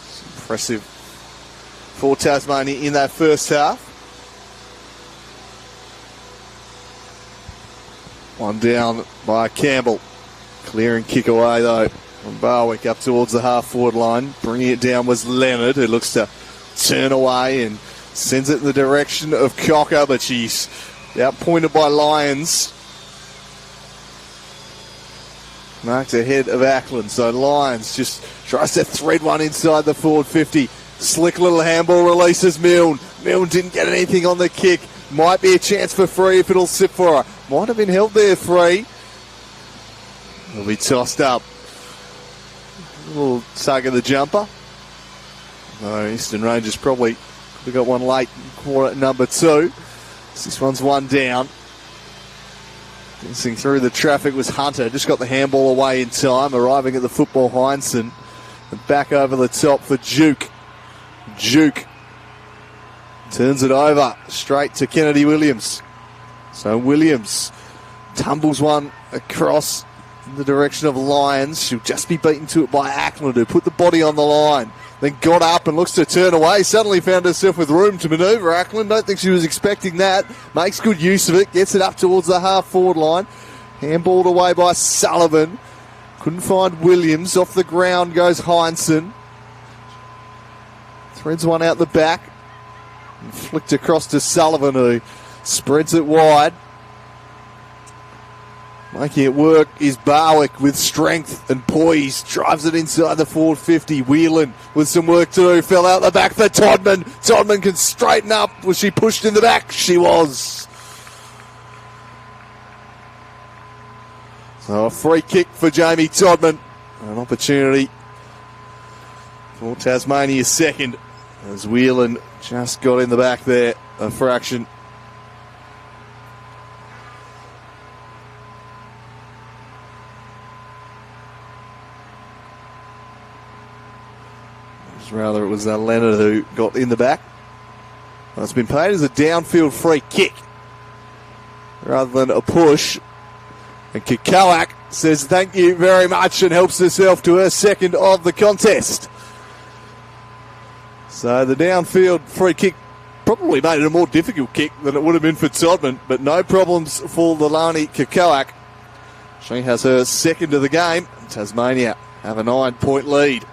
It's impressive for Tasmania in that first half. One down by Campbell. Clear and kick away though from Barwick up towards the half-forward line. Bringing it down was Leonard, who looks to turn away and sends it in the direction of Cocker, but she's outpointed by Lyons. Marked ahead of Ackland, so Lyons just tries to thread one inside the forward 50. Slick little handball releases Milne. Milne didn't get anything on the kick. Might be a chance for free if it'll sit for her. Might have been held there free. It'll be tossed up. A little tug of the jumper. No, Eastern Rangers probably got one late in quarter number 2. This one's one down. Dancing through the traffic was Hunter. Just got the handball away in time. Arriving at the football, Heinsohn. And back over the top for Duke. Duke turns it over straight to Kennedy Williams. So Williams tumbles one across in the direction of Lyons. She'll just be beaten to it by Ackland, who put the body on the line. Then got up and looks to turn away. Suddenly found herself with room to manoeuvre. Ackland, don't think she was expecting that. Makes good use of it. Gets it up towards the half-forward line. Handballed away by Sullivan. Couldn't find Williams. Off the ground goes Heinsohn. Threads one out the back. And flicked across to Sullivan, who spreads it wide. Making it work is Barwick with strength and poise. Drives it inside the forward 50. Whelan with some work to do. Fell out the back for Todman. Todman can straighten up. Was she pushed in the back? She was. So a free kick for Jamie Todman. An opportunity for Tasmania's second, as Whelan just got in the back there for action. Rather, it was Leonard who got in the back. Well, it's been paid as a downfield free kick rather than a push. And Kikoak says thank you very much and helps herself to her second of the contest. So the downfield free kick probably made it a more difficult kick than it would have been for Todman, but no problems for Lilani Kikoak. She has her second of the game. Tasmania have a 9-point lead.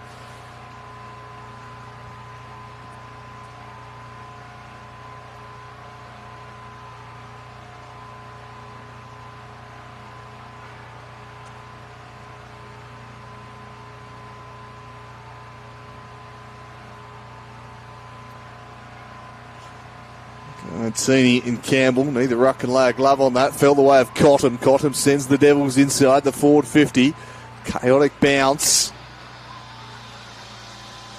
Mancini and Campbell, neither ruck can lay a glove on that. Fell the way of Cottam. Cottam sends the Devils inside the forward 50. Chaotic bounce.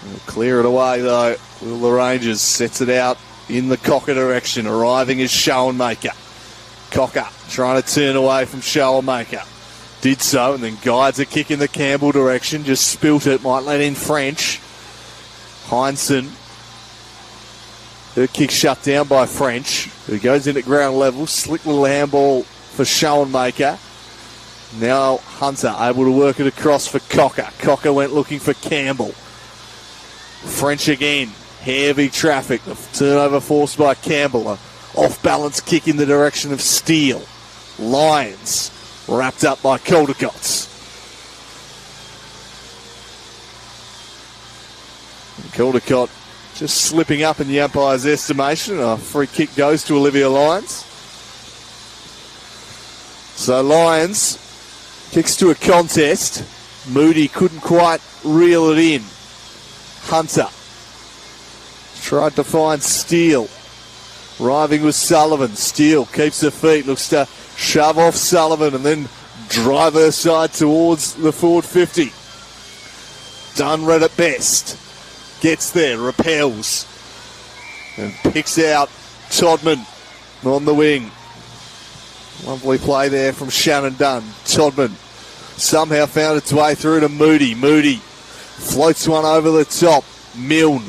They'll clear it away though. Will the Rangers sets it out in the Cocker direction. Arriving is Schoenmaker. Cocker trying to turn away from Schoenmaker. Did so and then guides a kick in the Campbell direction. Just spilt it. Might let in French. Heinsohn. Her kick shut down by French, who goes in at ground level. Slick little handball for Schoenmaker. Now Hunter able to work it across for Cocker. Cocker went looking for Campbell. French again. Heavy traffic. The turnover forced by Campbell. A off-balance kick in the direction of Steele. Lyons wrapped up by Caldecott's. Caldecott just slipping up in the umpire's estimation. A free kick goes to Olivia Lyons. So Lyons Kicks to a contest. Moody couldn't quite reel it in. Hunter tried to find Steele. Arriving with Sullivan. Steele keeps her feet, looks to shove off Sullivan and then drive her side towards the forward 50. Dunn read at best. Gets there, repels, and picks out Todman on the wing. Lovely play there from Shannon Dunn. Todman somehow found its way through to Moody. Moody floats one over the top. Milne.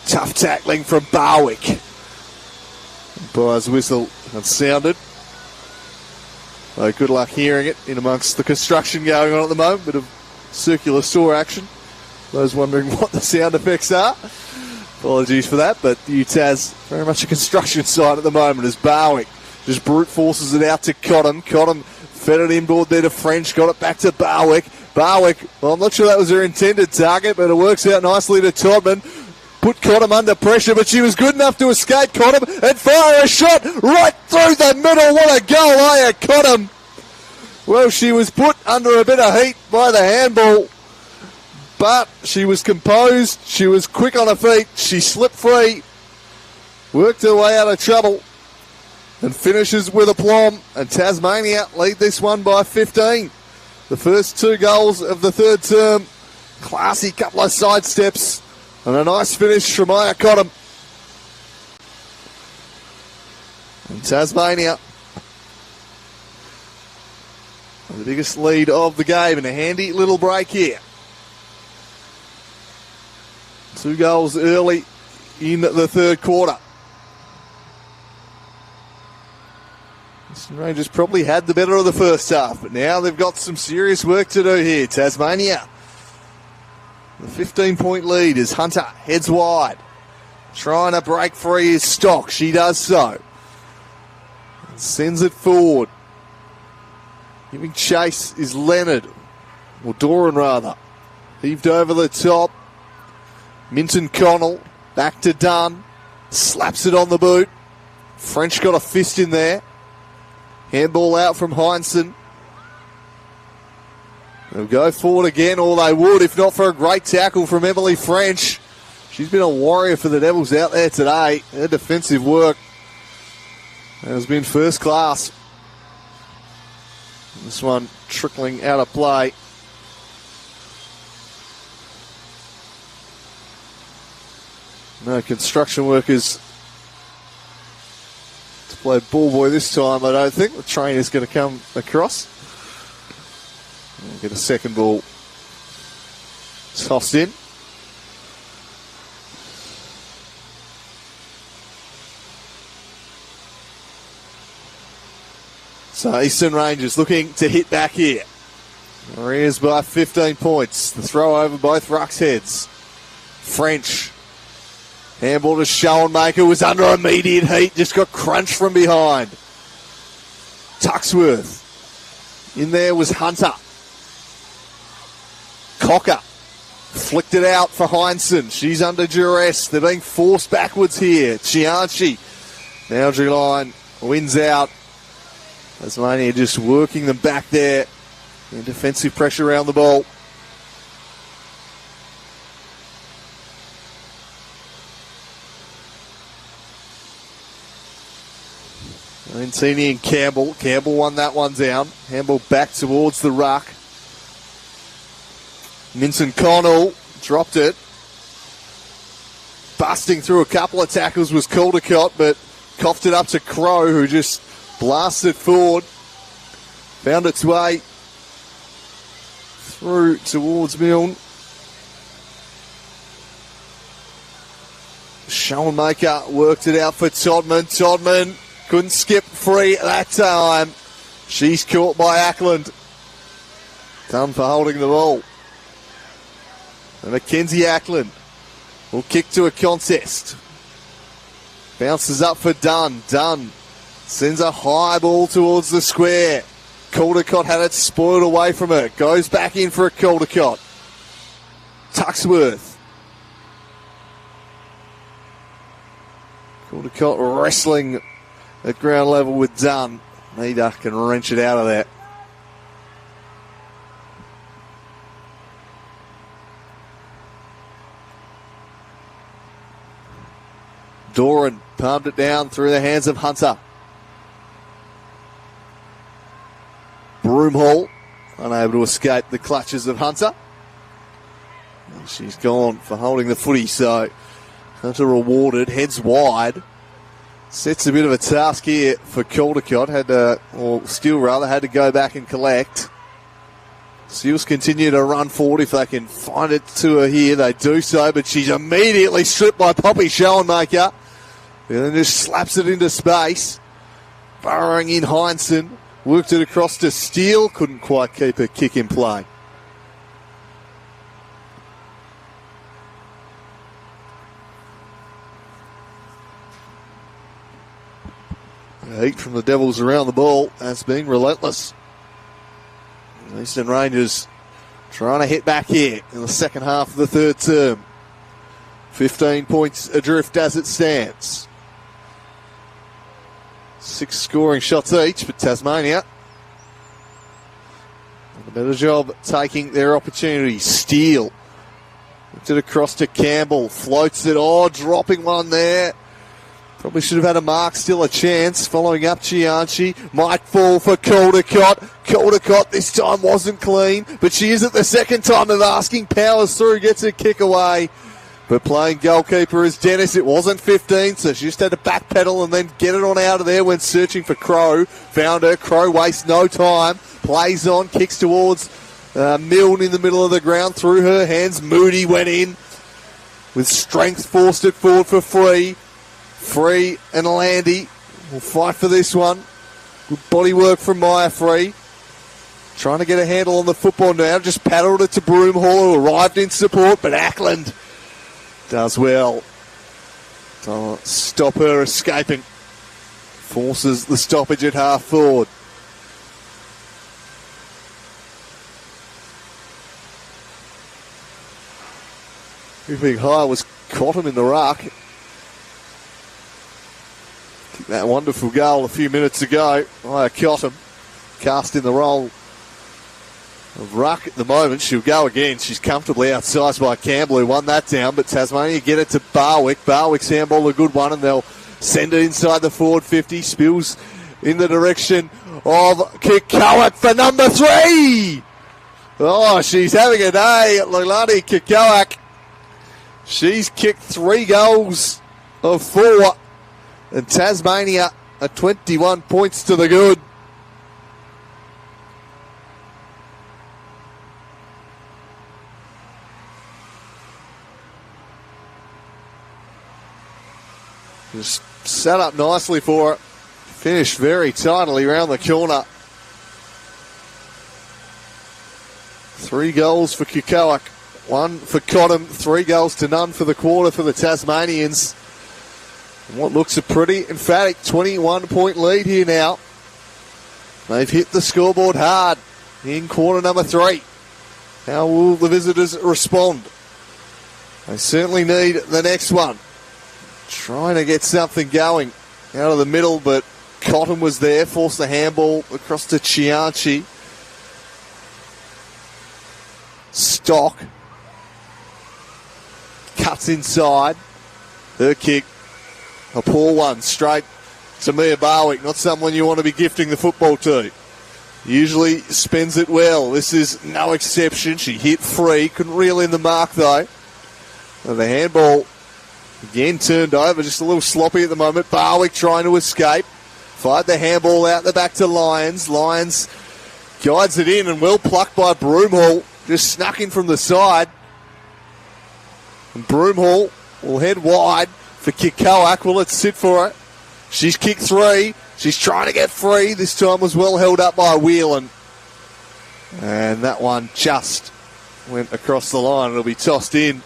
Tough tackling from Barwick. Buyer's whistle unsounded. So good luck hearing it in amongst the construction going on at the moment. Bit of circular saw action. Those wondering what the sound effects are, apologies for that, but the UTAS very much a construction site at the moment as Barwick just brute forces it out to Cottam. Cottam fed it inboard there to French, got it back to Barwick. Barwick, well, I'm not sure that was her intended target, but it works out nicely to Todman. Put Cottam under pressure, but she was good enough to escape Cottam and fire a shot right through the middle. What a goal, eh, Cottam? Well, she was put under a bit of heat by the handball, but she was composed, she was quick on her feet, she slipped free, worked her way out of trouble, and finishes with aplomb. And Tasmania lead this one by 15. The first 2 goals of the third term. Classy couple of sidesteps. And a nice finish from Maya Cottam. And Tasmania, the biggest lead of the game, and a handy little break here. 2 goals early in the third quarter. The Rangers probably had the better of the first half, but now they've got some serious work to do here. Tasmania, the 15-point lead as Hunter heads wide. Trying to break free is Stock. She does so. And sends it forward. Giving chase is Leonard. Or Doran, rather. Heaved over the top. Minton Connell. Back to Dunn. Slaps it on the boot. French got a fist in there. Handball out from Heinsohn. They'll go forward again, or they would if not for a great tackle from Emily French. She's been a warrior for the Devils out there today. Her defensive work has been first class. This one trickling out of play. No construction workers to play ball boy this time, I don't think. The trainer's going to come across. We'll get a second ball tossed in. So Eastern Rangers looking to hit back here. Warriors by 15 points. The throw over both rucks' heads. French. Handball to Schoenmaker, was under immediate heat. Just got crunched from behind. Tuxworth. In there was Hunter. Cocker flicked it out for Heinsohn. She's under duress. They're being forced backwards here. Chianchi. Boundary line wins out. Tasmania just working them back there. And defensive pressure around the ball. Valentini and Campbell. Campbell won that one down. Handball back towards the ruck. Minton Connell dropped it. Busting through a couple of tackles was Caldecott, but coughed it up to Crow, who just blasted forward. Found its way through towards Milne. Schoenmaker worked it out for Todman. Todman couldn't skip free that time. She's caught by Ackland. Done for holding the ball. And Mackenzie Ackland will kick to a contest. Bounces up for Dunn. Dunn sends a high ball towards the square. Caldecott had it spoiled away from her. Goes back in for a Caldecott. Tuxworth. Caldecott wrestling at ground level with Dunn. Neither can wrench it out of there. Doran palmed it down through the hands of Hunter. Broomhall unable to escape the clutches of Hunter. And she's gone for holding the footy, so Hunter rewarded, heads wide. Sets a bit of a task here for Caldecott. Had to go back and collect. Seals continue to run forward if they can find it to her here. They do so, but she's immediately stripped by Poppy Schoenmaker. And then just slaps it into space. Burrowing in Heinsohn. Worked it across to Steele. Couldn't quite keep her kick in play. The heat from the Devils around the ball has been relentless. Eastern Rangers trying to hit back here in the second half of the third term. 15 points adrift as it stands. 6 scoring shots each, but Tasmania done a better job taking their opportunity. Steele looked it across to Campbell, floats it, dropping one there. Probably should have had a mark, still a chance. Following up, Chianchi might fall for Caldecott. Caldecott this time wasn't clean, but she is at the second time of asking. Powers through, gets a kick away. But playing goalkeeper is Dennis. It wasn't 15, so she just had to backpedal and then get it on out of there when searching for Crow. Found her. Crow wastes no time. Plays on, kicks towards Milne in the middle of the ground. Through her hands, Moody went in. With strength, forced it forward for Free. Free and Landy will fight for this one. Good body work from Maya Free. Trying to get a handle on the football now. Just paddled it to Broomhall, who arrived in support, but Ackland does well. Stop her escaping. Forces the stoppage at half forward. Moving high was Cotton in the ruck. That wonderful goal a few minutes ago by Cotton. Cast in the role of ruck at the moment. She'll go again. She's comfortably outsized by Campbell, who won that down, but Tasmania get it to Barwick. Barwick's handball a good one, and they'll send it inside the forward 50. Spills in the direction of Kikoak for number 3. Oh, she's having a day, Leilani Kikoak. She's kicked 3 goals of 4. And Tasmania are 21 points to the good. Just set up nicely for it. Finished very tidily around the corner. 3 goals for Kikoak. 1 for Cottam. 3 goals to none for the quarter for the Tasmanians. What looks a pretty emphatic 21-point lead here now. They've hit the scoreboard hard in quarter number 3. How will the visitors respond? They certainly need the next one. Trying to get something going out of the middle, but Cotton was there, forced the handball across to Chianchi. Stock cuts inside. Her kick. A poor one, straight to Mia Barwick. Not someone you want to be gifting the football to. Usually spends it well. This is no exception. She hit Free. Couldn't reel in the mark, though. And the handball again turned over. Just a little sloppy at the moment. Barwick trying to escape. Fired the handball out the back to Lyons. Lyons guides it in and well plucked by Broomhall. Just snuck in from the side. And Broomhall will head wide for Kikoak. Will it sit for it? She's kicked 3. She's trying to get free. This time was well held up by Whelan. And that one just went across the line. It'll be tossed in.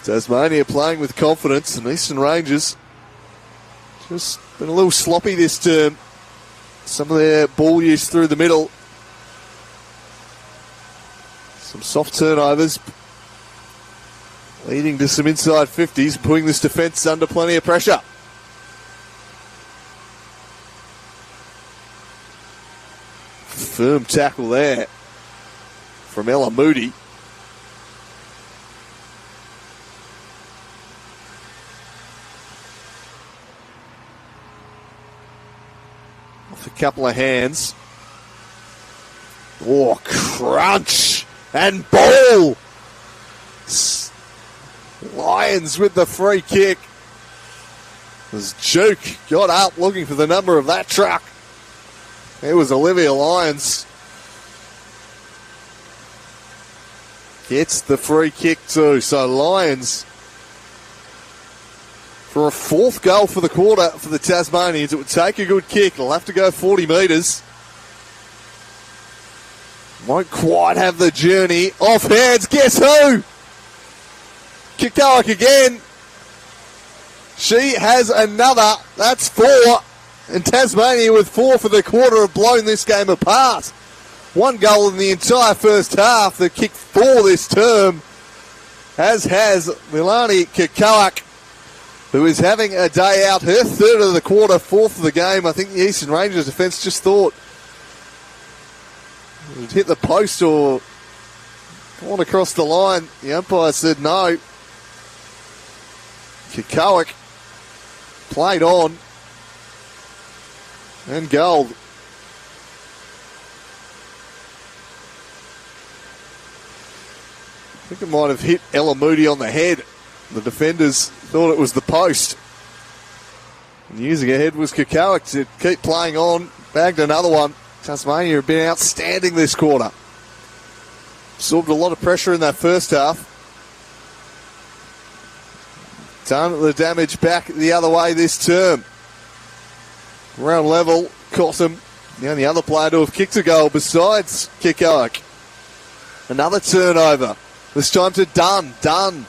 Tasmania playing with confidence, and Eastern Rangers just been a little sloppy this term. Some of their ball use through the middle. Some soft turnovers. leading to some inside 50s, putting this defence under plenty of pressure. Firm tackle there from Ella Moody. Off a couple of hands. Oh, crunch and ball. Lions with the free kick. As Duke got up looking for the number of that truck. It was Olivia Lyons. Gets the free kick too. So Lions for a fourth goal for the quarter for the Tasmanians. It would take a good kick. It'll have to go 40 metres. Won't quite have the journey. Off hands. Guess who? Kikoak again. She has another. That's 4. And Tasmania with 4 for the quarter have blown this game apart. 1 goal in the entire first half. The kick 4 this term. As has Milani Kikoak, who is having a day out. Her 3rd of the quarter, 4th of the game. I think the Eastern Rangers defence just thought it would hit the post or gone across the line. The umpire said no. Kikoak played on. And goal. I think it might have hit Ella Moody on the head. The defenders thought it was the post. And using ahead was Kikoak to keep playing on. Bagged another one. Tasmania have been outstanding this quarter. Absorbed a lot of pressure in that first half. Done the damage back the other way this term. Round level, Cottam, the only other player to have kicked a goal besides Kikoak. Another turnover. This time to Dunn. Dunn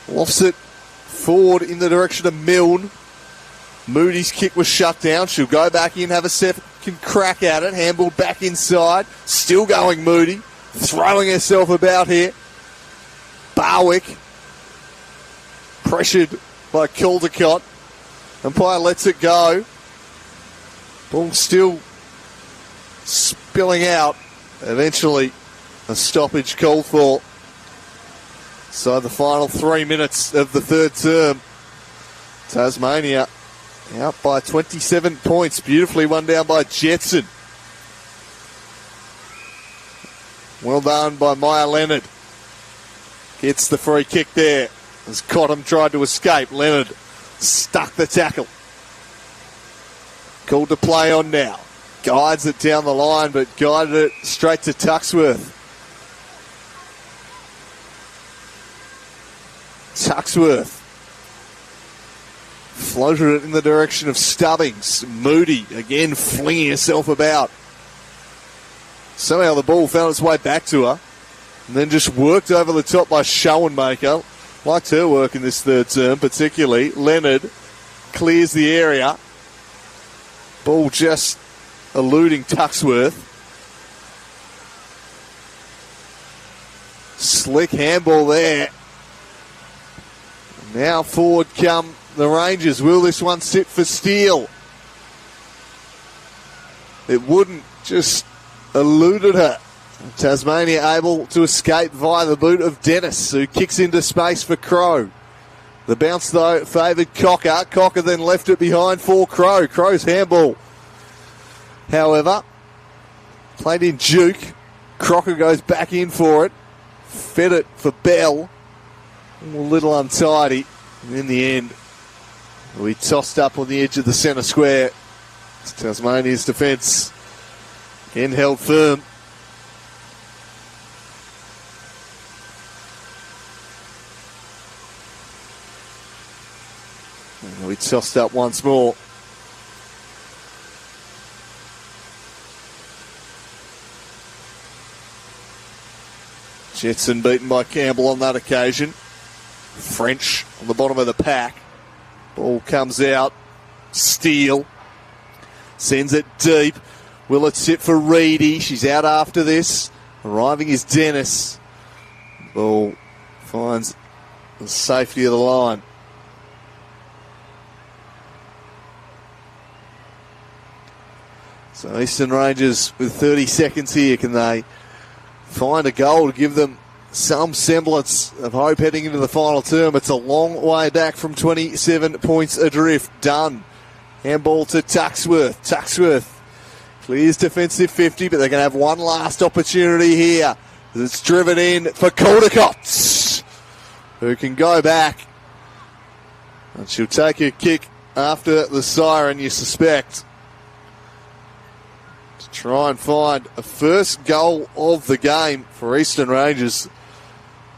lofts it forward in the direction of Milne. Moody's kick was shut down. She'll go back in, have a second crack at it. Handball back inside. Still going Moody. Throwing herself about here. Barwick. Pressured by Caldecott. Umpire lets it go. Ball still spilling out. Eventually, a stoppage called for. So the final 3 minutes of the third term. Tasmania out by 27 points. Beautifully won down by Jetson. Well done by Maya Leonard. Gets the free kick there. As Cottam tried to escape, Leonard stuck the tackle. Called to play on now. Guides it down the line, but guided it straight to Tuxworth. Tuxworth floated it in the direction of Stubbings. Moody again flinging herself about. Somehow the ball found its way back to her and then just worked over the top by Schoenmaker. Liked her work in this third term particularly. Leonard clears the area. Ball just eluding Tuxworth. Slick handball there. Now forward come the Rangers. Will this one sit for Steele? It wouldn't, just eluded her. Tasmania able to escape via the boot of Dennis, who kicks into space for Crow. The bounce, though, favoured Cocker. Cocker then left it behind for Crow. Crow's handball, however, played in Duke. Crocker goes back in for it. Fed it for Bell. A little untidy. And in the end, we tossed up on the edge of the centre square. Tasmania's defence again held firm. And we tossed up once more. Jetson beaten by Campbell on that occasion. French on the bottom of the pack. Ball comes out. Steele sends it deep. Will it sit for Reedy? She's out after this. Arriving is Dennis. Ball finds the safety of the line. So Eastern Rangers with 30 seconds here. Can they find a goal to give them some semblance of hope heading into the final term? It's a long way back from 27 points adrift. Done. Handball to Tuxworth. Tuxworth clears defensive 50, but they're going to have one last opportunity here. It's driven in for Caldecott, who can go back. And she'll take a kick after the siren, you suspect, to try and find a first goal of the game for Eastern Rangers.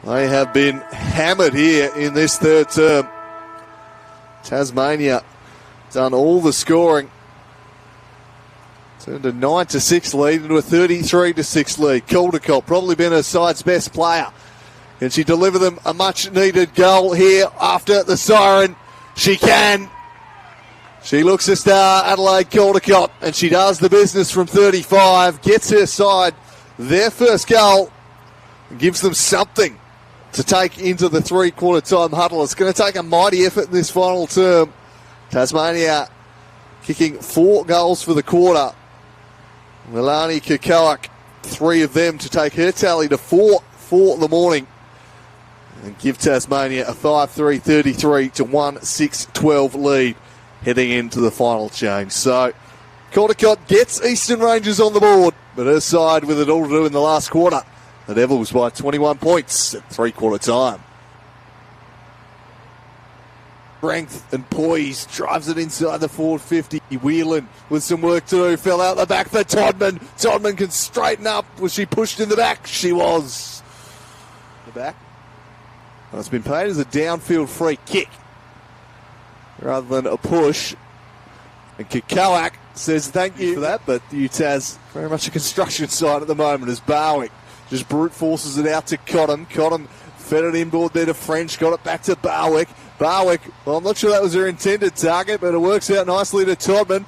They have been hammered here in this third term. Tasmania done all the scoring. Turned a 9-6 lead into a 33-6 lead. Caldecott probably been her side's best player. Can she deliver them a much-needed goal here after the siren? She can. She looks a star, Adelaide Caldecott, and she does the business from 35. Gets her side their first goal and gives them something to take into the three-quarter time huddle. It's going to take a mighty effort in this final term. Tasmania kicking 4 goals for the quarter. Milani Kikoak, 3 of them to take her tally to 4 for the morning and give Tasmania a 5-3, 33 to 1-6-12 lead heading into the final change. So Caldecott gets Eastern Rangers on the board, but her side with it all to do in the last quarter. The Devils by 21 points at three-quarter time. Strength and poise, drives it inside the forward 50. Whelan with some work to do, fell out the back for Todman. Todman can straighten up. Was she pushed in the back? She was. The back. Well, it's been paid as a downfield free kick rather than a push. And Kikoak says thank you for that, but the UTAS very much a construction site at the moment as Barwick just brute forces it out to Cottam. Cottam fed it inboard there to French, got it back to Barwick. Barwick, well, I'm not sure that was her intended target, but it works out nicely to Todman.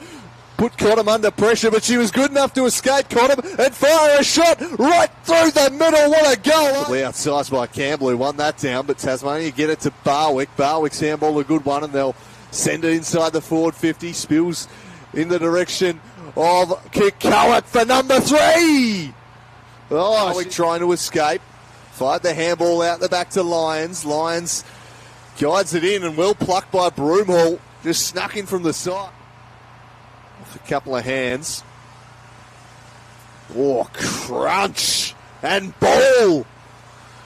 Put Cottam under pressure, but she was good enough to escape Cottam and fire a shot right through the middle. What a goal! Outsized by Campbell, who won that down, but Tasmania get it to Barwick. Barwick's handball a good one, and they'll send it inside the forward 50. Spills in the direction of Kikoak for number 3. Oh, Barwick trying to escape. Fired the handball out the back to Lyons. Lyons guides it in and well plucked by Broomhall. Just snuck in from the side. Off a couple of hands. Oh, crunch and ball.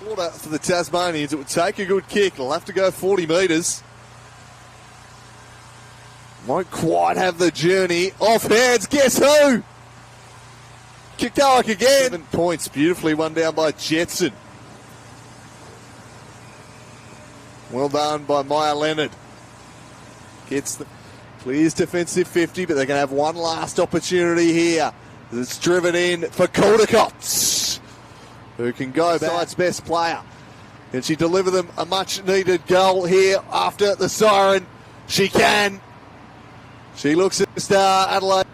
Order for the Tasmanians. It would take a good kick. It'll have to go 40 metres. Won't quite have the journey. Off hands. Guess who? Kikoak again. 7 points. Beautifully won down by Jetson. Well done by Maya Leonard. Gets the clears defensive 50, but they're going to have one last opportunity here. It's driven in for Caldecott, who can go back. Side's best player. Can she deliver them a much-needed goal here after the siren? She can. She looks at the star, Adelaide.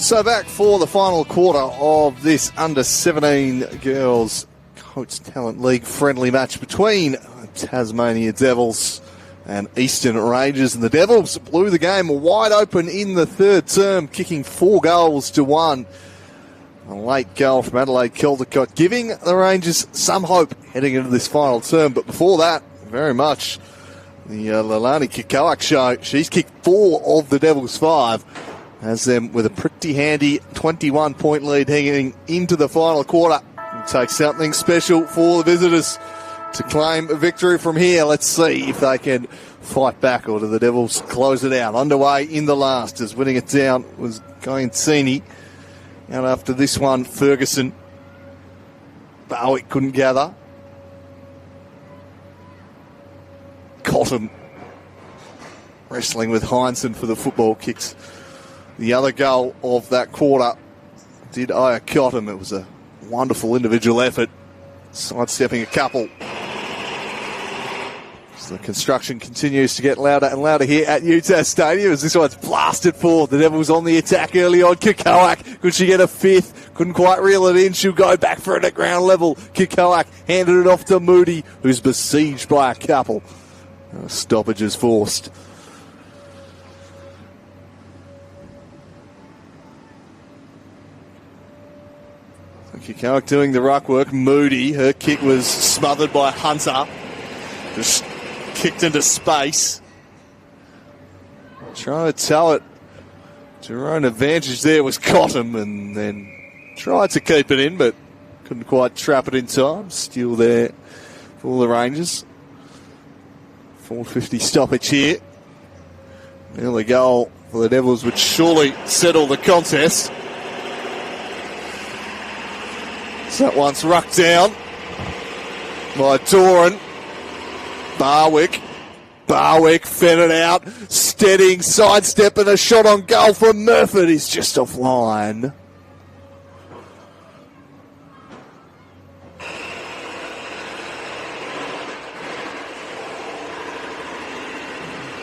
So back for the final quarter of this under-17 girls Coates Talent League friendly match between Tasmania Devils and Eastern Rangers. And the Devils blew the game wide open in the third term, kicking 4-1. A late goal from Adelaide Caldecott, giving the Rangers some hope heading into this final term. But before that, very much the Leilani Kikoak show. She's kicked 4 of the Devils' 5. Has them with a pretty handy 21-point lead heading into the final quarter. It takes something special for the visitors to claim a victory from here. Let's see if they can fight back, or do the Devils close it out. Underway in the last, as winning it down was Goinsini. And after this one, Ferguson. Barwick couldn't gather. Cotton wrestling with Heinsohn for the football kicks. The other goal of that quarter did Aya Cotton. It was a wonderful individual effort, sidestepping a couple. So the construction continues to get louder and louder here at UTAS Stadium as this one's blasted forward. The Devils on the attack early on. Kikoak, could she get a fifth? Couldn't quite reel it in. She'll go back for it at ground level. Kikoak handed it off to Moody, who's besieged by a couple. Stoppages forced. Kikoak doing the ruck work. Moody, her kick was smothered by Hunter. Just kicked into space. Trying to tell it to her own advantage there was Cotton, and then tried to keep it in, but couldn't quite trap it in time. Still there for the Rangers. 4:50 stoppage here. Nearly goal for the Devils would surely settle the contest. So that one's rucked down by Doran. Barwick fed it out. Steadying, sidestep, and a shot on goal from Murphy is just offline.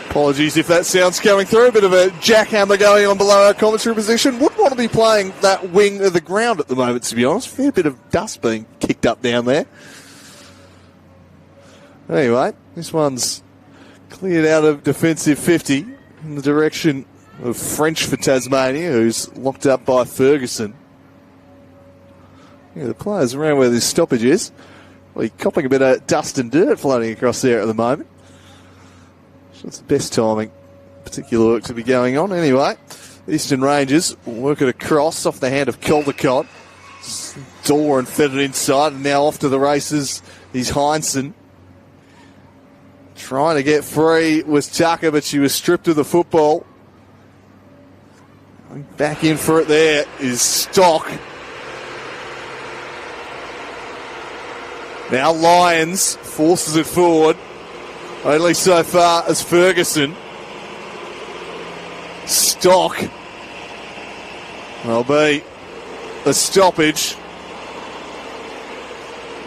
Apologies if that sound's coming through. A bit of a jackhammer going on below our commentary position. Wouldn't want to be playing that wing of the ground at the moment, to be honest. Fair bit of dust being kicked up down there. Anyway, this one's cleared out of defensive 50 in the direction of French for Tasmania, who's locked up by Ferguson. Yeah, the players around where this stoppage is, well, copping a bit of dust and dirt floating across there at the moment. That's the best timing. Particular work to be going on. Anyway, Eastern Rangers work it across off the hand of Caldecott. Doran fed it inside, and now off to the races is Heinsohn. Trying to get free was Tucker, but she was stripped of the football. Back in for it there is Stock. Now Lyons forces it forward. Only so far as Ferguson. Stock. There'll be a stoppage.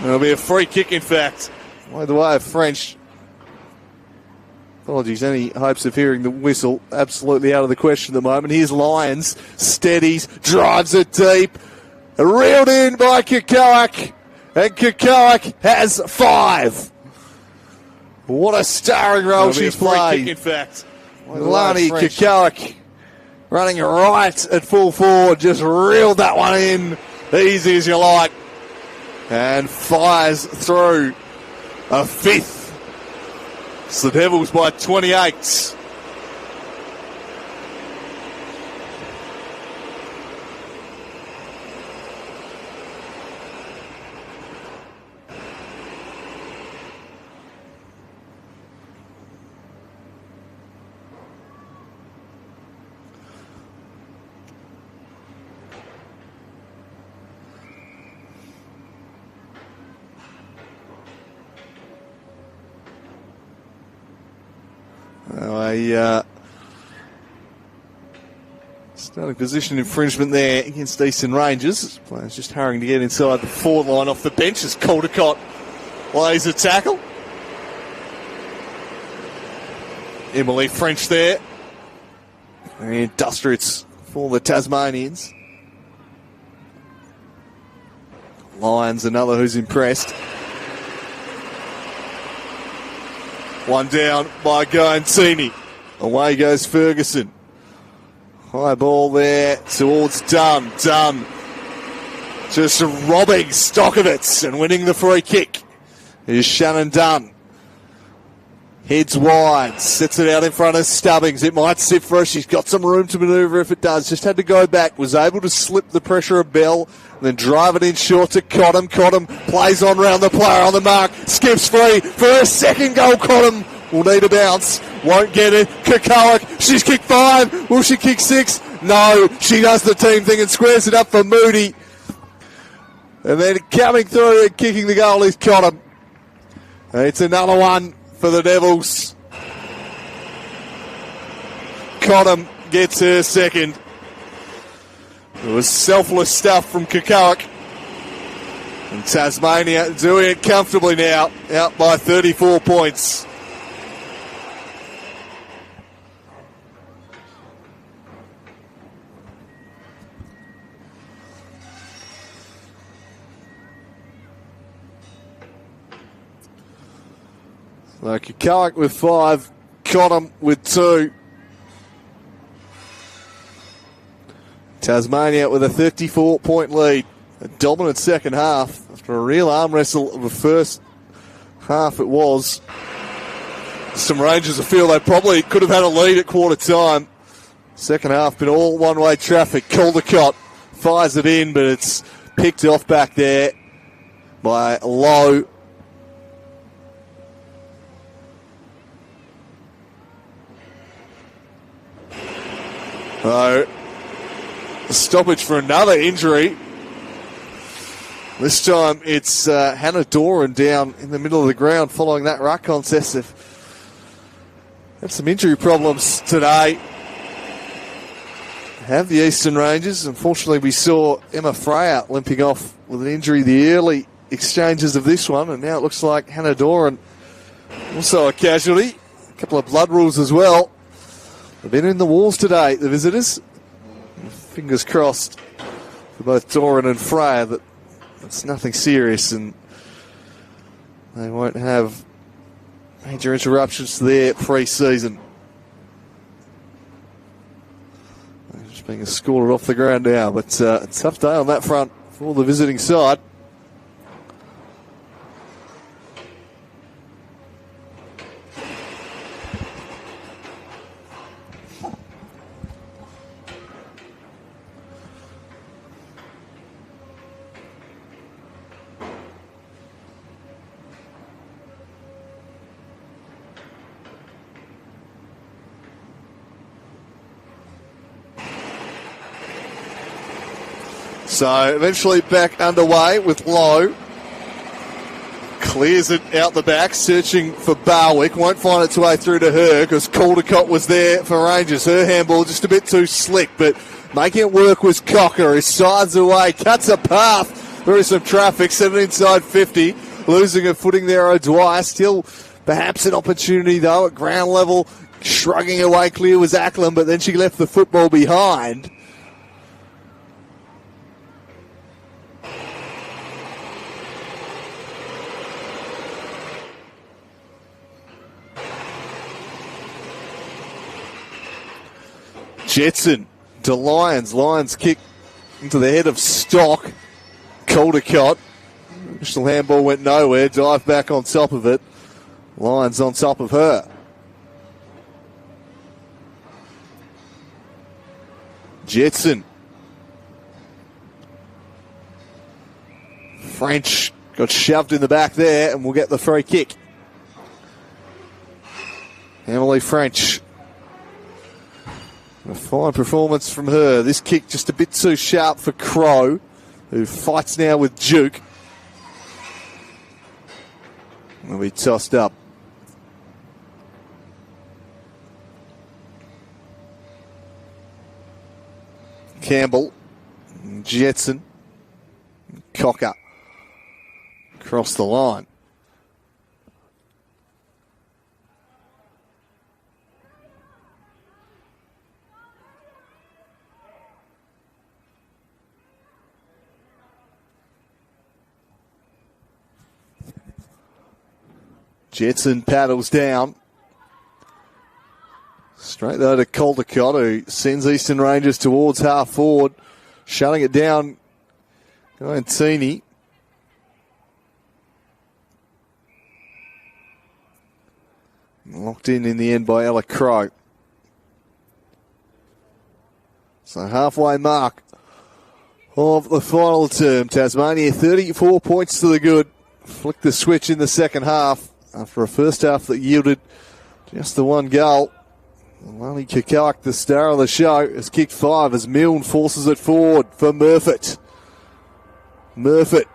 There'll be a free kick, in fact. By the way of French. Apologies, any hopes of hearing the whistle absolutely out of the question at the moment. Here's Lyons. Steadies. Drives it deep. Reeled in by Kikoak. And Kikoak has 5. What a starring role she's played. Kick, in fact. Leilani Kikoak running right at full forward, just reeled that one in, easy as you like, and fires through a 5th. It's the Devils by 28. Starting position infringement there against Eastern Rangers. Players just hurrying to get inside the forward line off the bench as Caldecott lays a tackle. Emily French there. And Dustritz for the Tasmanians. Lions, another who's impressed. One down by Guantini. Away goes Ferguson. High ball there towards Dunn. Dunn just robbing Stokovitz and winning the free kick. Here's Shannon Dunn. Heads wide, sets it out in front of Stubbings. It might sit for her. She's got some room to manoeuvre if it does. Just had to go back. Was able to slip the pressure of Bell and then drive it in short to Cottam. Cottam plays on round the player on the mark. Skips free for her second goal. Cottam will need a bounce. Won't get it. Kukovic. She's kicked 5. Will she kick 6? No. She does the team thing and squares it up for Moody. And then coming through and kicking the goal is Cottam. It's another one for the Devils. Cottam gets her second. It was selfless stuff from Kukovic. And Tasmania doing it comfortably now, out by 34 points. So Kukovic with 5, Cottam with 2. Tasmania with a 34-point lead. A dominant second half. After a real arm wrestle of the first half it was. Some Rangers feel they probably could have had a lead at quarter time. Second half been all one-way traffic. Caldecott fires it in, but it's picked off back there by Lowe. So, stoppage for another injury. This time it's Hannah Doran down in the middle of the ground following that ruck contest. They've had some injury problems today. Have the Eastern Rangers. Unfortunately, we saw Emma Freya limping off with an injury the early exchanges of this one, and now it looks like Hannah Doran also a casualty. A couple of blood rules as well. They've been in the walls today, the visitors. Fingers crossed for both Doran and Freya that it's nothing serious and they won't have major interruptions to their pre-season. They're just being escorted off the ground now, but a tough day on that front for the visiting side. So eventually back underway with Lowe. Clears it out the back, searching for Barwick. Won't find its way through to her because Caldecott was there for Rangers. Her handball just a bit too slick, but making it work was Cocker, who sides away, cuts a path through some traffic, set it inside 50. Losing a footing there, O'Dwyer. Still perhaps an opportunity though at ground level. Shrugging away clear was Ackland, but then she left the football behind. Jetson to Lyons. Lyons kick into the head of Stock. Caldecott. Initial handball went nowhere. Dive back on top of it. Lyons on top of her. Jetson. French got shoved in the back there and will get the free kick. Emily French. A fine performance from her. This kick just a bit too sharp for Crow, who fights now with Duke. Will be tossed up. Campbell, Jetson, Cocker across the line. Jetson paddles down. Straight though to Caldecott, who sends Eastern Rangers towards half forward. Shutting it down, Guantini. Locked in the end by Ella Crow. So halfway mark of the final term. Tasmania 34 points to the good. Flicked the switch in the second half after a first half that yielded just the one goal. Lani Kikak, the star of the show, has kicked 5 as Milne forces it forward for Murfitt. Murfitt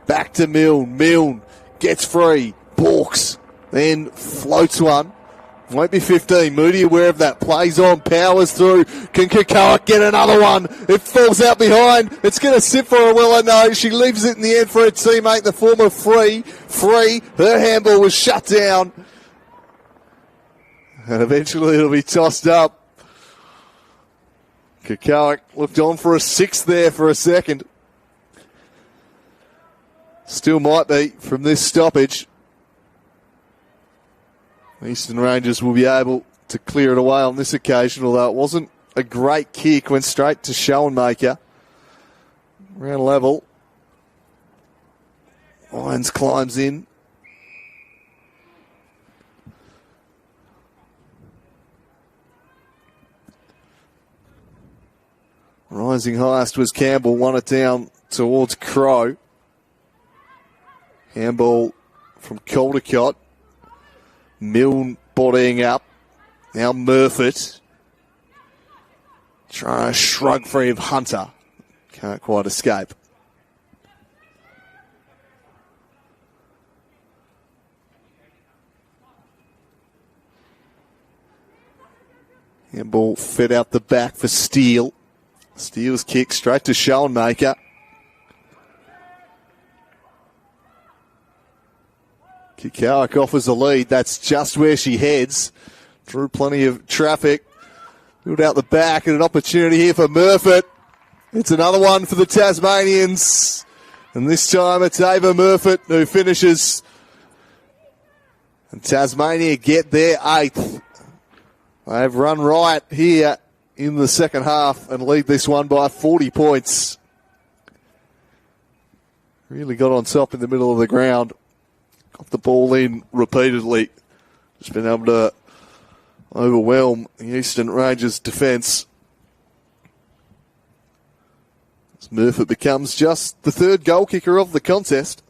back to Milne. Milne gets free. Balks. Then floats one. Won't be 15. Moody aware of that. Plays on. Powers through. Can Kikak get another one? It falls out behind. It's going to sit for a Willa. No, she leaves it in the end for her teammate, the former Free. Free. Her handball was shut down. And eventually it'll be tossed up. Kikak looked on for a 6th there for a second. Still might be from this stoppage. Eastern Rangers will be able to clear it away on this occasion, although it wasn't a great kick. Went straight to Schoenmaker. Round level. Lyons climbs in. Rising highest was Campbell, won it down towards Crow. Handball from Caldecott. Milne bodying up. Now Murfitt. Trying to shrug free of Hunter. Can't quite escape. Handball fed out the back for Steele. Steele's kick straight to Schoenmaker. Kikak offers the lead. That's just where she heads. Drew plenty of traffic. Built out the back and an opportunity here for Murfitt. It's another one for the Tasmanians. And this time it's Ava Murfitt who finishes. And Tasmania get their 8th. They've run right here in the second half and lead this one by 40 points. Really got on top in the middle of the ground. Got the ball in repeatedly. Just been able to overwhelm the Eastern Rangers defence. As Murfitt becomes just the 3rd goal kicker of the contest.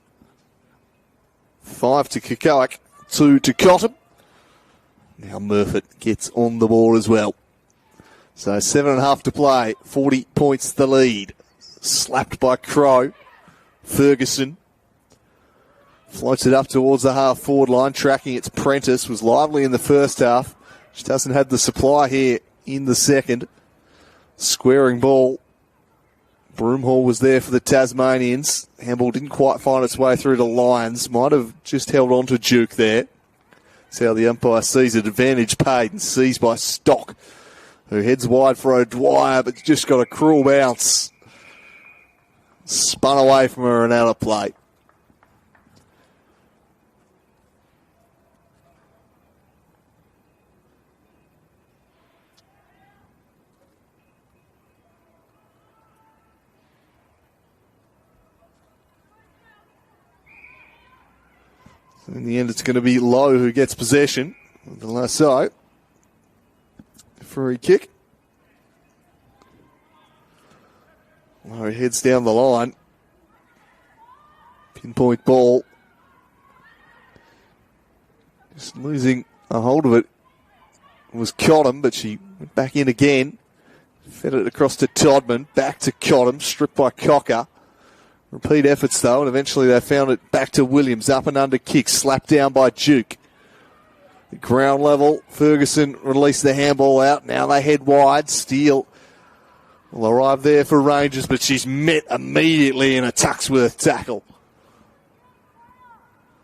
5 to Kikak, 2 to Cottam. Now Murfitt gets on the ball as well. So 7.5 to play, 40 points the lead. Slapped by Crow. Ferguson floats it up towards the half-forward line, tracking its Prentice. Was lively in the first half. Just hasn't had the supply here in the second. Squaring ball. Broomhall was there for the Tasmanians. Handball didn't quite find its way through to Lyons. Might have just held on to Duke there. That's how the umpire sees it. Advantage paid and seized by Stock, who heads wide for O'Dwyer, but just got a cruel bounce. Spun away from her and out of play. In the end, it's going to be Lowe who gets possession of the lasso. Free kick. Lowe heads down the line. Pinpoint ball. Just losing a hold of it was Cottam, but she went back in again. Fed it across to Todman. Back to Cottam. Stripped by Cocker. Repeat efforts, though, and eventually they found it back to Williams. Up and under kick, slapped down by Duke. The ground level, Ferguson released the handball out. Now they head wide. Steele will arrive there for Rangers, but she's met immediately in a Tuxworth tackle,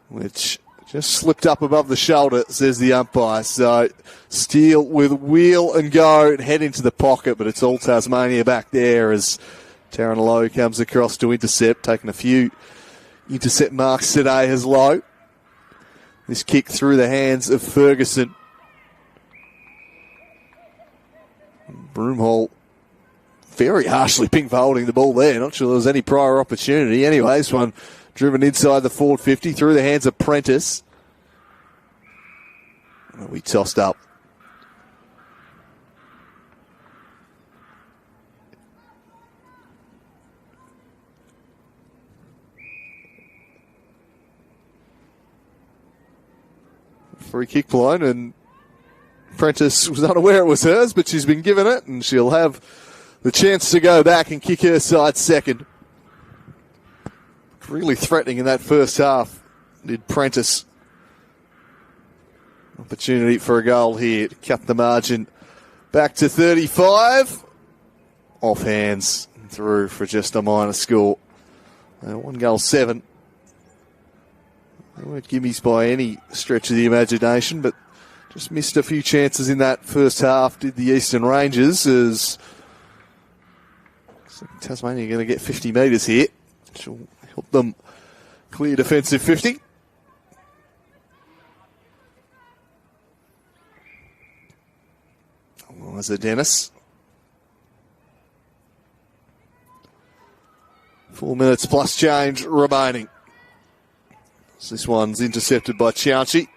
which just slipped up above the shoulder, says the umpire. So Steele with wheel and go and head into the pocket, but it's all Tasmania back there as Taryn Lowe comes across to intercept, taking a few intercept marks today as Lowe. This kick through the hands of Ferguson. Broomhall very harshly pink for holding the ball there. Not sure there was any prior opportunity. Anyway, this one driven inside the forward 50 through the hands of Prentice. We tossed up. Free kick blown, and Prentice was unaware it was hers, but she's been given it, and she'll have the chance to go back and kick her side second. Really threatening in that first half, did Prentice. Opportunity for a goal here to cut the margin back to 35. Off hands and through for just a minor score. 1-7. They weren't gimmies by any stretch of the imagination, but just missed a few chances in that first half, did the Eastern Rangers, as Tasmania are going to get 50 metres here, which will help them clear defensive 50. Eliza Dennis. 4 minutes plus change remaining. This one's intercepted by Chianchi.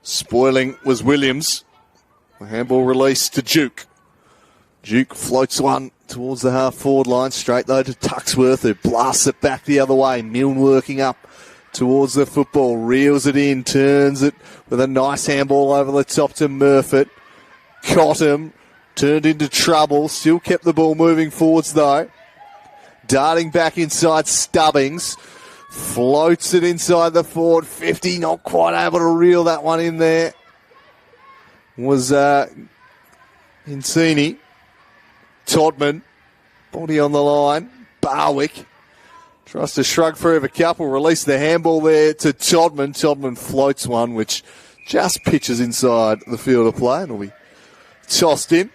Spoiling was Williams. The handball release to Duke. Duke floats one towards the half-forward line. Straight though to Tuxworth, who blasts it back the other way. Milne working up towards the football. Reels it in, turns it with a nice handball over the top to Murfitt. Cottam turned into trouble. Still kept the ball moving forwards though. Darting back inside Stubbings. Floats it inside the forward 50. Not quite able to reel that one in there. Was Incini. Todman. Body on the line. Barwick. Tries to shrug through a couple. Release the handball there to Todman. Todman floats one which just pitches inside the field of play and will be tossed in.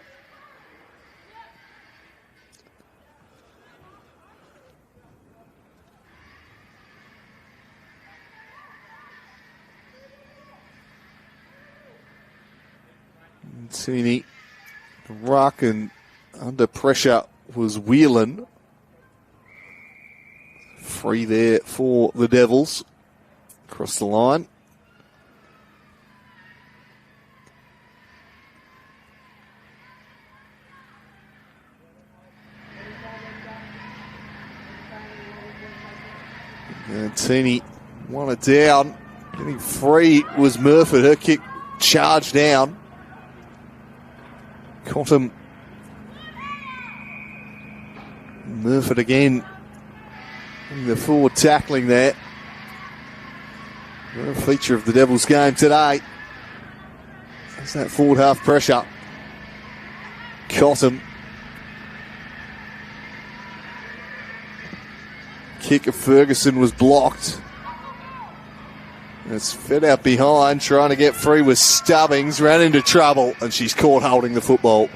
Incini. Ruck, and under pressure was Whelan. Free there for the Devils. Across the line. Tini won it down. Getting free was Murfitt. Her kick charged down. Cottam. Murfitt again. The forward tackling there. A feature of the Devils game today. There's that forward half pressure. Cottam. Kick of Ferguson was blocked. It's fed out behind, trying to get free with Stubbings. Ran into trouble, and she's caught holding the football.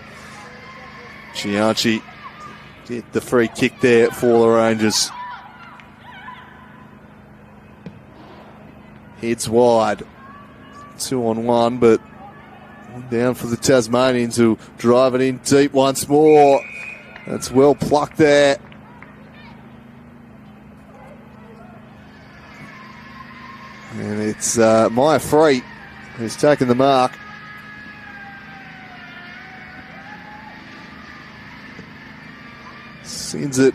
Chianchi did the free kick there for the Rangers. Heads wide. 2-on-1, but down for the Tasmanians who drive it in deep once more. That's well plucked there. And it's Maya Free who's taken the mark. Sends it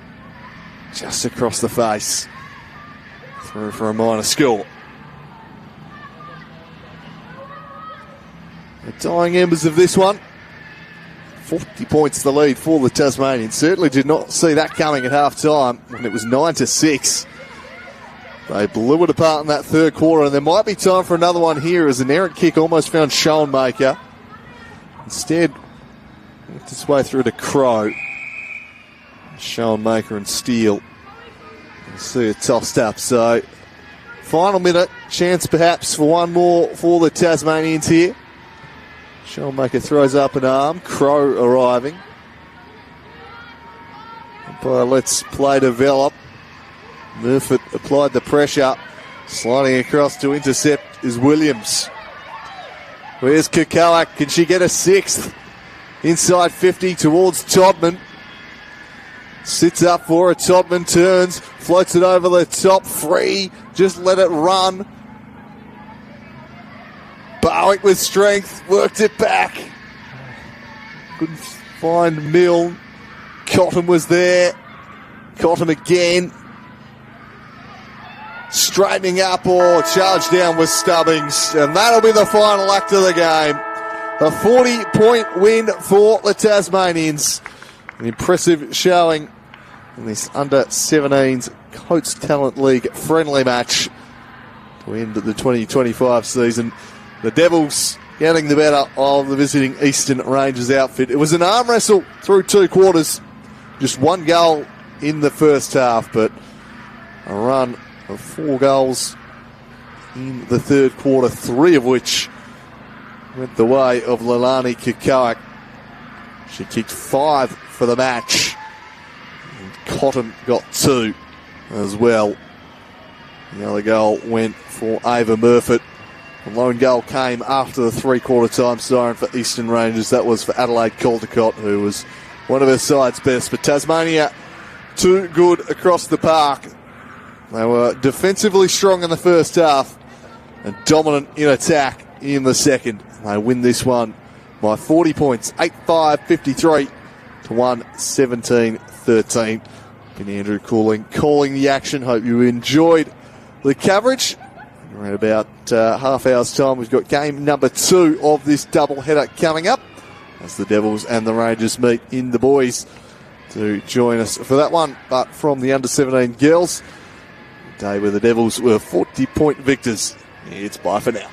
just across the face. Through for a minor score. The dying embers of this one. 40 points the lead for the Tasmanians. Certainly did not see that coming at half time when it was 9-6. They blew it apart in that third quarter, and there might be time for another one here as an errant kick almost found Schoenmaker. Instead, worked its way through to Crow. Schoenmaker and Steele. We'll see it tossed up. So, final minute, chance perhaps for one more for the Tasmanians here. Schoenmaker throws up an arm. Crow arriving. And Let's play develop. Murphy applied the pressure. Sliding across to intercept is Williams. Where's Kukovic? Can she get a sixth? Inside 50 towards Todman. Sits up for it. Todman turns. Floats it over the top. Free. Just let it run. Barwick with strength. Worked it back. Couldn't find Mill. Cotton was there. Cotton again. Straightening up or charged down with Stubbings. And that'll be the final act of the game. A 40-point win for the Tasmanians. An impressive showing in this under-17s Coates Talent League friendly match to end the 2025 season. The Devils getting the better of the visiting Eastern Rangers outfit. It was an arm wrestle through 2 quarters. Just 1 goal in the first half, but a run of 4 goals in the third quarter, 3 of which went the way of Leilani Kukovic. She kicked 5 for the match. And Cotton got 2 as well. The other goal went for Ava Murphy. The lone goal came after the 3-quarter time siren for Eastern Rangers. That was for Adelaide Caldecott, who was one of her side's best. But Tasmania, too good across the park. They were defensively strong in the first half and dominant in attack in the second. They win this one by 40 points, 8-5-53 to 1-17-13. Been Andrew calling the action. Hope you enjoyed the coverage. Around about half hour's time, we've got game number 2 of this doubleheader coming up as the Devils and the Rangers meet in the boys to join us for that one. But from the under-17 girls, day where the Devils were 40-point victors. It's bye for now.